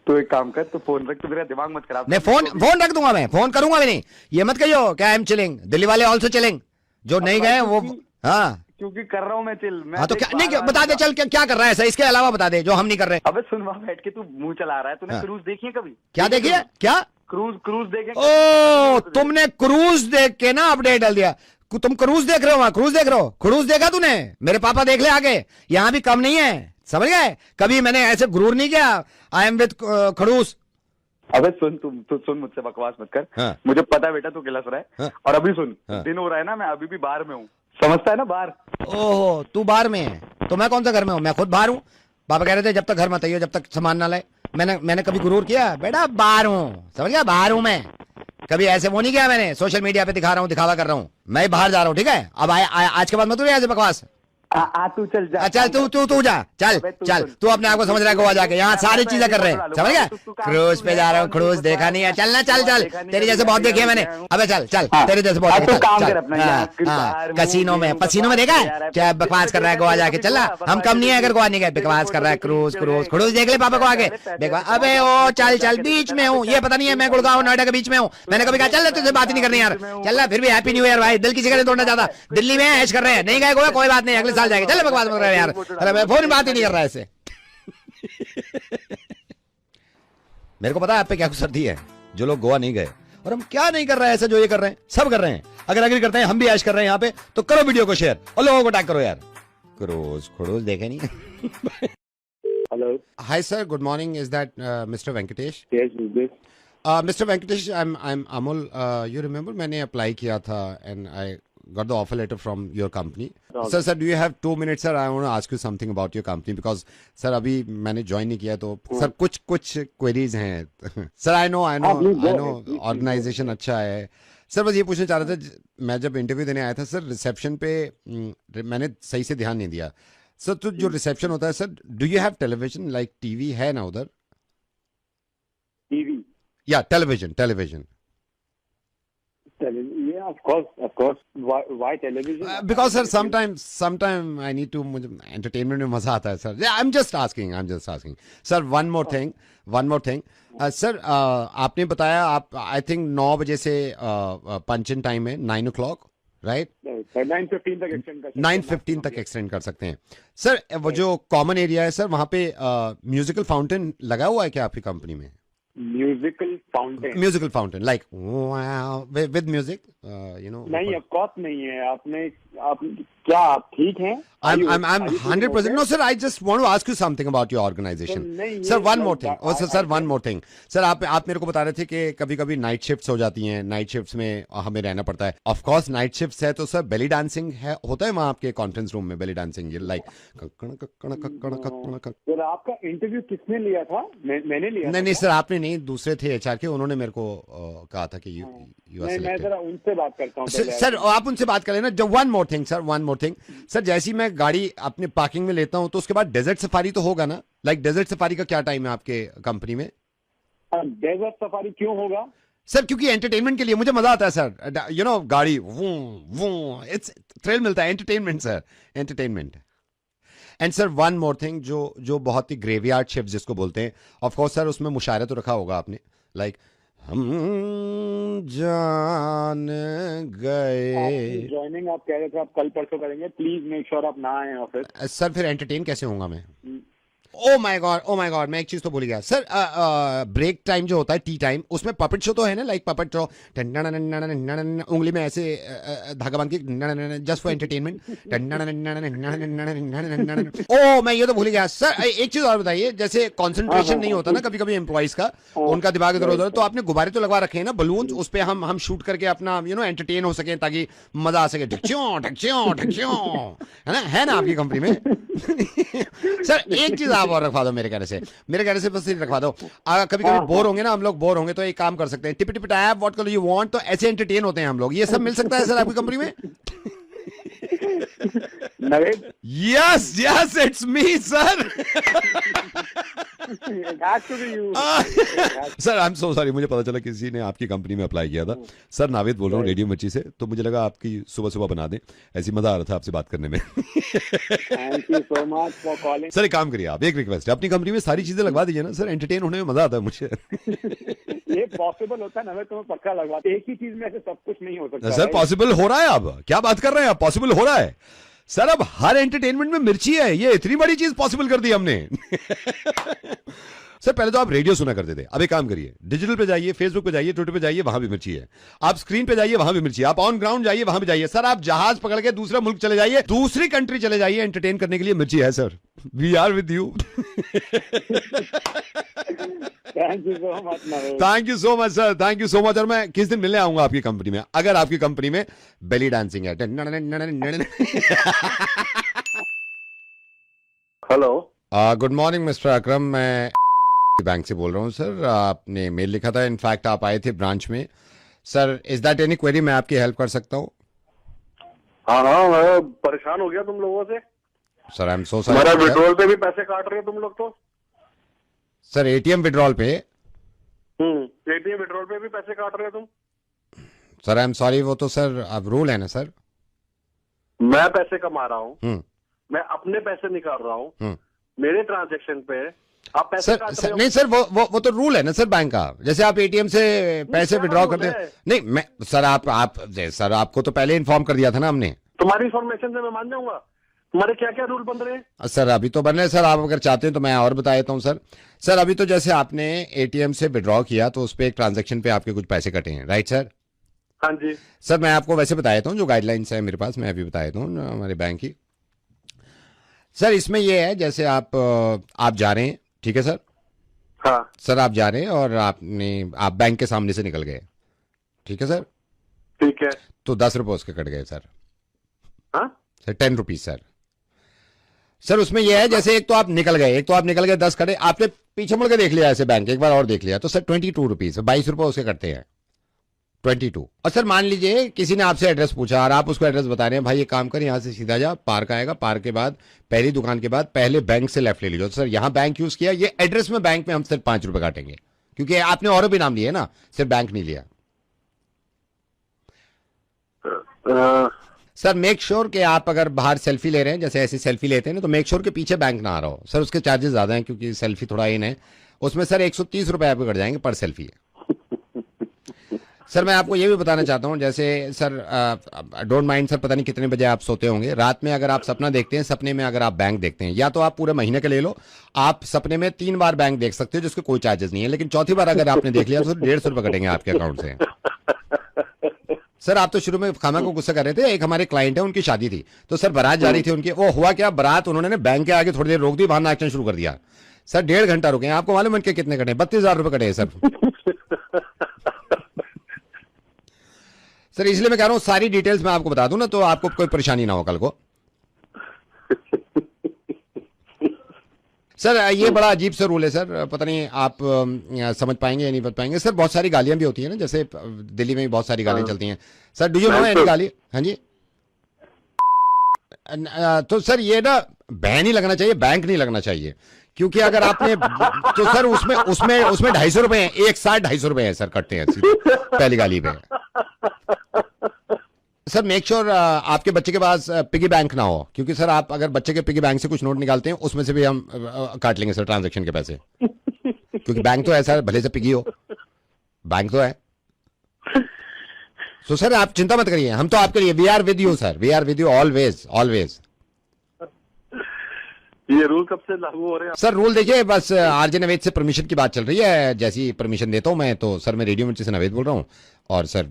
तू एक काम कर, तू फोन रख, तू मेरा दिमाग मत खराब। नहीं फोन रख दूंगा मैं, फोन करूंगा भी नहीं, ये मत कहियो क्या आई एम चिलिंग, दिल्ली वाले ऑल्सो चिलिंग, जो नहीं गए वो। हाँ क्योंकि कर रहा हूँ मैं चिल। हाँ तो क्या नहीं, बता दे चल क्या कर रहा है ऐसा, इसके अलावा बता दे जो हम नहीं कर रहे। अबे सुन, वहां बैठ के तू मुंह चला रहा है, तूने क्रूज देखी है कभी? क्या देखी है? क्या क्रूज देखे? ओ तुमने क्रूज देख के ना अपडेट डाल दिया, तुम क्रूज देख रहे हो वहां, क्रूज देख रहे हो, क्रूज देखा तूने? मेरे पापा देख ले आगे, यहाँ भी कम नहीं है, समझ गए? कभी मैंने ऐसे गुरूर नहीं किया आई एम विद खड़ूस। अबे सुन, तू सुन, मुझसे बकवास मत कर। हाँ। मुझे पता है बेटा तू गिलस रहा है। हाँ। और अभी सुन, हाँ। दिन हो रहा है ना, मैं अभी भी बाहर में हूँ, समझता है ना? बाहर। ओहो तू बाहर में है, तो मैं कौन सा घर में हूँ? मैं खुद बाहर हूँ। पापा कह रहे थे जब तक घर मत आइयो, जब तक सामान ना लाए। मैंने कभी गुरूर किया? बेटा बाहर हूँ, समझ गया? बाहर हूँ मैं, कभी ऐसे वो नहीं किया मैंने सोशल मीडिया पे दिखा रहा हूँ, दिखावा कर रहा हूँ। मैं बाहर जा रहा हूँ, ठीक है? अब आज के बाद मत ऐसे बकवास। तू चल जा, चल तू जा, चल तू अपने आप को समझ रहा है गोवा जाके, यहाँ सारी चीजें कर रहे हैं, समझ गया? क्रूज पे जा रहा हूँ, क्रूज देखा नहीं है, चलना चल, तेरे जैसे बहुत देखे मैंने। अबे चल तेरे जैसे बहुत देखे, कसीनो में देखा है क्या बकवास कर रहा है गोवा जाके? चलना, हम कम नहीं है अगर गोवा नहीं गए, बकवास कर रहा है। क्रूज देख ले पापा को आगे। अबे ओ चल बीच में हूँ, ये पता नहीं है मैं गुड़गांव नोएडा के बीच में हूँ। मैंने कभी कहा चल तुझसे बात ही नहीं करनी यार, चल फिर भी हैप्पी न्यू ईयर भाई, दिल किसी का तोड़ना चाहता। दिल्ली में ऐश कर रहे हैं, नहीं गए गोवा, कोई बात नहीं, अगले साल जाएंगे। चल बकवास मत कर रहे यार, अरे मैं फोन बात ही नहीं कर रहा ऐसे। मेरे को पता है आप पे क्या सर्दी है, जो लोग गोवा नहीं गए, और हम क्या नहीं कर रहे हैं ऐसा जो ये कर रहे हैं, सब कर रहे हैं। अगर एग्री करते हैं हम भी ऐश कर रहे हैं यहाँ पे, तो करो वीडियो को शेयर और लोगों को टैग करो यार। क्रूज देखे नहीं? Hello, hi sir, good morning, is that mister Venkatesh? Yes this mister Venkatesh, I am Amol, you remember मैंने अप्लाई किया था and I got the offer letter from your company. Sir, do you have 2 minutes, sir? I want to ask you something about your company because, sir, अभी मैंने join नहीं किया तो, sir, कुछ queries हैं. Sir, I know, organization अच्छा है. Sir, बस ये पूछना चाह रहा था, मैं जब इंटरव्यू देने आया था, सर, रिसेप्शन पे मैंने सही से ध्यान नहीं दिया. सर, तो जो रिसेप्शन होता है, sir, do you have television, like TV है ना उधर? TV? Yeah, television. Yeah, of course. Why television? Because sir, sometime I need to, मुझे entertainment में मजा आता है sir. Yeah, I'm just asking. Sir, one more thing. Sir, आपने बताया आप I think 9 बजे से पंच इन टाइम है 9 o'clock, right? 9:15 तक एक्सटेंड कर 9:15 तक एक्सटेंड कर सकते हैं. सर, वो जो कॉमन एरिया है सर, वहाँ पे म्यूजिकल फाउंटेन लगा हुआ है क्या आपकी कंपनी में? Musical fountain like wow, with music, you know? नहीं, ऑफ कोर्स नहीं है. आप क्या आप ठीक हैं? I'm 100%. No, sir, I just want to ask you something about your organization. Sir, one more thing. One more thing. Sir, आप मेरे को बता रहे थे कि कभी-कभी नाइट शिफ्ट्स हो जाती हैं. नाइट शिफ्ट्स में हमें रहना पड़ता है. Of course, नाइट शिफ्ट्स है तो सर बेली डांसिंग है, होता है वहाँ आपके कॉन्फ्रेंस रूम में बेली डांसिंग, ये लाइक सर आपका इंटरव्यू किसने लिया था? मैंने लिया? नहीं सर, आपने नहीं, दूसरे थे एचआर के, उन्होंने मेरे को कहा था कि यू आर मैं जरा उनसे बात करता हूँ. सर आप उनसे बात कर लेना. वन मोर थिंग सर, जैसी मैं गाड़ी अपने पार्किंग में लेता हूँ तो उसके बाद डेजर्ट सफारी तो होगा ना? लाइक डेजर्ट सफारी का क्या टाइम है आपके कंपनी में? डेजर्ट सफारी क्यों होगा सर? क्योंकि एंटरटेनमेंट के लिए मुझे मजा आता है सर, यू नो, गाड़ी वो इट्स थ्रिल मिलता है, entertainment sir, entertainment. And sir one more thing, जो बहुत ही ग्रेवयार्ड शिफ्ट जिसको बोलते हैं, ऑफ कोर्स सर उसमें मुशायरा तो रखा होगा आपने, लाइक हम जान गए. ज्वाइनिंग आप कह रहे थे आप कल परसों करेंगे, प्लीज मेक श्योर आप ना आए ऑफिस. सर फिर एंटरटेन कैसे होऊंगा मैं? ओ माय गॉड, मैं एक चीज तो भूल गया सर. ब्रेक टाइम जो होता है, टी टाइम, उसमें पपेट शो तो है ना? लाइक पपेट शो, उंगली में ऐसे धागा बांध के, जस्ट फॉर एंटरटेनमेंट. ओ मैं ये तो भूल गया सर. एक चीज और बताइए, जैसे कंसंट्रेशन नहीं होता ना कभी कभी एम्प्लॉइज का, उनका दिमाग इधर उधर, तो आपने गुब्बारे तो लगवा रखे हैं ना, बलून, उस पे हम शूट करके अपना यू नो एंटरटेन हो सके, ताकि मजा आ सके. है ना आपकी कंपनी में? सर एक चीज आप और रखवा दो मेरे कहने से बस रखवा दो. कभी बोर होंगे ना हम लोग, बोर होंगे तो एक काम कर सकते हैं, tip tap what colour you want, तो ऐसे एंटरटेन होते हैं हम लोग. ये सब मिल सकता है सर आपकी कंपनी में? Yes it's me sir. Sir I am so sorry, मुझे पता चला किसी ने आपकी कंपनी में अप्लाई किया था। सर नावेद बोल रहा हूँ रेडियो मिर्ची से, तो मुझे लगा आपकी सुबह सुबह बना दें, ऐसी मजा आ रहा था आपसे बात करने में। Thank you so much for calling. Sir एक काम करिए, आप एक रिक्वेस्ट है, अपनी कंपनी में सारी चीजें लगवा दीजिए ना सर, एंटरटेन होने में मजा आता है मुझे। ये पॉसिबल होता है ना, मैं तुम्हें पक्का लगवा, एक ही चीज में ऐसे सब कुछ नहीं हो सकता सर। पॉसिबल हो रहा है, अब क्या बात कर रहे हैं आप, पॉसिबल हो रहा है सर। अब हर एंटरटेनमेंट में मिर्ची है, ये इतनी बड़ी चीज पॉसिबल कर दी हमने। सर पहले तो आप रेडियो सुना करते थे, अब एक काम करिए, डिजिटल पे जाइए, फेसबुक पे जाइए, ट्विटर पे जाइए, वहां भी मिर्ची है। आप स्क्रीन पे जाइए, वहां भी मिर्ची है। आप ऑन ग्राउंड जाइए, वहां भी जाइए। सर आप जहाज पकड़ के दूसरे मुल्क चले जाइए, दूसरी कंट्री चले जाइए, एंटरटेन करने के लिए मिर्ची है sir. We are with you. Thank you so much. Thank you so much sir, thank you so much. और मैं किस दिन मिलने आऊंगा आपकी कंपनी में, अगर आपकी कंपनी में बेली डांसिंग है। हेलो, गुड मॉर्निंग मिस्टर अकरम, मैं बैंक से बोल रहा हूँ सर। आपने मेल लिखा था, इनफैक्ट आप आए थे ब्रांच में sir. Is that any query, मैं आपकी हेल्प कर सकता हूँ? हाँ हाँ, मैं परेशान हो गया तुम लोगों से sir. I am so sorry. मेरा विड्रॉल पे भी पैसे काट रहे हो तुम लोग तो। सर एटीएम विड्रॉल पे? एटीएम विड्रॉल पे भी पैसे काट रहे हो तुम। सर आई एम सॉरी, वो तो सर अब रूल है ना सर। मैं पैसे कमा रहा हूँ, मैं अपने पैसे निकाल रहा हूँ, मेरे ट्रांजेक्शन पे आप पैसे काट रहे हो। नहीं सर, वो तो रूल है ना सर बैंक का। जैसे आप एटीएम से पैसे विड्रॉ करते हैं। नहीं मैं सर, आप सर आपको तो पहले इन्फॉर्म कर दिया था ना हमने। तुम्हारी इन्फॉर्मेशन से मैं मान जाऊंगा? तुम्हारे क्या क्या रूल बन रहे हैं? सर अभी तो बन रहे हैं सर, आप अगर चाहते हैं तो मैं और बता देता हूँ सर। सर अभी तो जैसे आपने एटीएम से विड्रॉ किया तो उस पर एक ट्रांजेक्शन पे आपके कुछ पैसे कटे हैं, राइट सर? हाँ जी सर। मैं आपको वैसे बता देता हूँ जो गाइडलाइंस है मेरे पास, मैं अभी बता देता हूँ हमारे बैंक की। सर इसमें ये है, जैसे आप जा रहे हैं, ठीक है सर? हाँ सर आप जा रहे हैं और आप बैंक के सामने से निकल गए, ठीक है सर? ठीक है। तो 10 रुपये उसके कट गए सर। हाँ सर 10 रुपीज सर। सर उसमें यह है, जैसे एक तो आप निकल गए, 10 कटे, आपने पीछे मुड़ के देख लिया ऐसे बैंक, एक बार और देख लिया, तो सर 22 रुपीज, 22 रुपये उसके कटते हैं, 22। और सर मान लीजिए किसी ने आपसे एड्रेस पूछा और आप उसको एड्रेस बता रहे हैं, भाई ये काम कर, यहाँ से सीधा जा, पार्क आएगा, पार्क के बाद पहली दुकान के बाद पहले बैंक से लेफ्ट ले लीजिए। तो सर यहाँ बैंक यूज किया, ये एड्रेस में बैंक में हम सिर्फ 5 रुपए काटेंगे, क्योंकि आपने और भी नाम लिए ना, सिर्फ बैंक नहीं लिया। सर मेक श्योर कि आप अगर बाहर सेल्फी ले रहे हैं, जैसे ऐसी सेल्फी लेते हैं ना, तो मेक श्योर के पीछे बैंक ना आ रहा हो सर। उसके चार्जेस ज्यादा हैं क्योंकि सेल्फी थोड़ा इन है, उसमें सर 130 रुपए आपको कट जाएंगे पर सेल्फी। सर मैं आपको ये भी बताना चाहता हूँ, जैसे सर डोंट माइंड सर, पता नहीं कितने बजे आप सोते होंगे रात में, अगर आप सपना देखते हैं, सपने में अगर आप बैंक देखते हैं, या तो आप पूरे महीने का ले लो, आप सपने में 3 बार बैंक देख सकते हो जिसके कोई चार्जेस नहीं है, लेकिन चौथी बार अगर आपने देख लिया तो 150 रुपए कटेंगे आपके अकाउंट से। सर आप तो शुरू में खामा को गुस्सा कर रहे थे, एक हमारे क्लाइंट है, उनकी शादी थी, तो सर बारात जा रही थी उनकी, वो हुआ क्या, बारात उन्होंने बैंक के आगे थोड़ी देर रोक दी, बाहर नाचना शुरू कर दिया। सर 1.5 घंटा रुके, आपको मालूम है कितने कटे? 32,000 रुपए कटे सर। सर इसलिए मैं कह रहा हूँ सारी डिटेल्स मैं आपको बता दूं ना, तो आपको कोई परेशानी ना हो कल को। सर ये बड़ा अजीब सा रूल है सर, पता नहीं आप समझ पाएंगे या नहीं समझ पाएंगे। सर बहुत सारी गालियां भी होती है ना, जैसे दिल्ली में भी बहुत सारी गालियां चलती हैं sir. Do you know any गाली? हाँ जी। तो सर ये ना बैन ही लगना चाहिए, बैंक नहीं लगना चाहिए, क्योंकि अगर आपने तो सर उसमें 250 रुपए हैं, एक साथ 250 रुपए है सर कटते हैं पहली गाली पे। सर मेक श्योर आपके बच्चे के पास पिगी बैंक ना हो, क्योंकि सर आप अगर बच्चे के पिगी बैंक से कुछ नोट निकालते हैं, उसमें से भी हम काट लेंगे सर ट्रांजैक्शन के पैसे, क्योंकि बैंक तो है सर, भले से पिगी हो, बैंक तो है। तो सर आप चिंता मत करिए, हम तो आपके लिए, we are with you sir, we are with you always always. ये रूल कब से लागू हो रहे हैं? सर रूल देखिए, बस आरजे नवेद से परमिशन की बात चल रही है, जैसी परमिशन देता हूं मैं, तो सर मैं रेडियो मिर्ची से नवेद बोल रहा हूं, और सर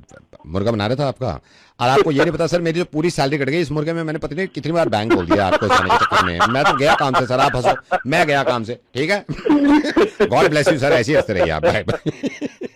मुर्गा बना रहा था आपका, और आपको ये नहीं पता सर मेरी जो पूरी सैलरी कट गई इस मुर्गे में, मैंने पता नहीं कितनी बार बैंक बोल दिया आपको खाने के चक्कर में। मैं तो गया काम से सर, आप हंसो, मैं गया काम से, ठीक है? गॉड ब्लेस यू सर, ऐसे ही हंसते रहिए आप, बाय बाय।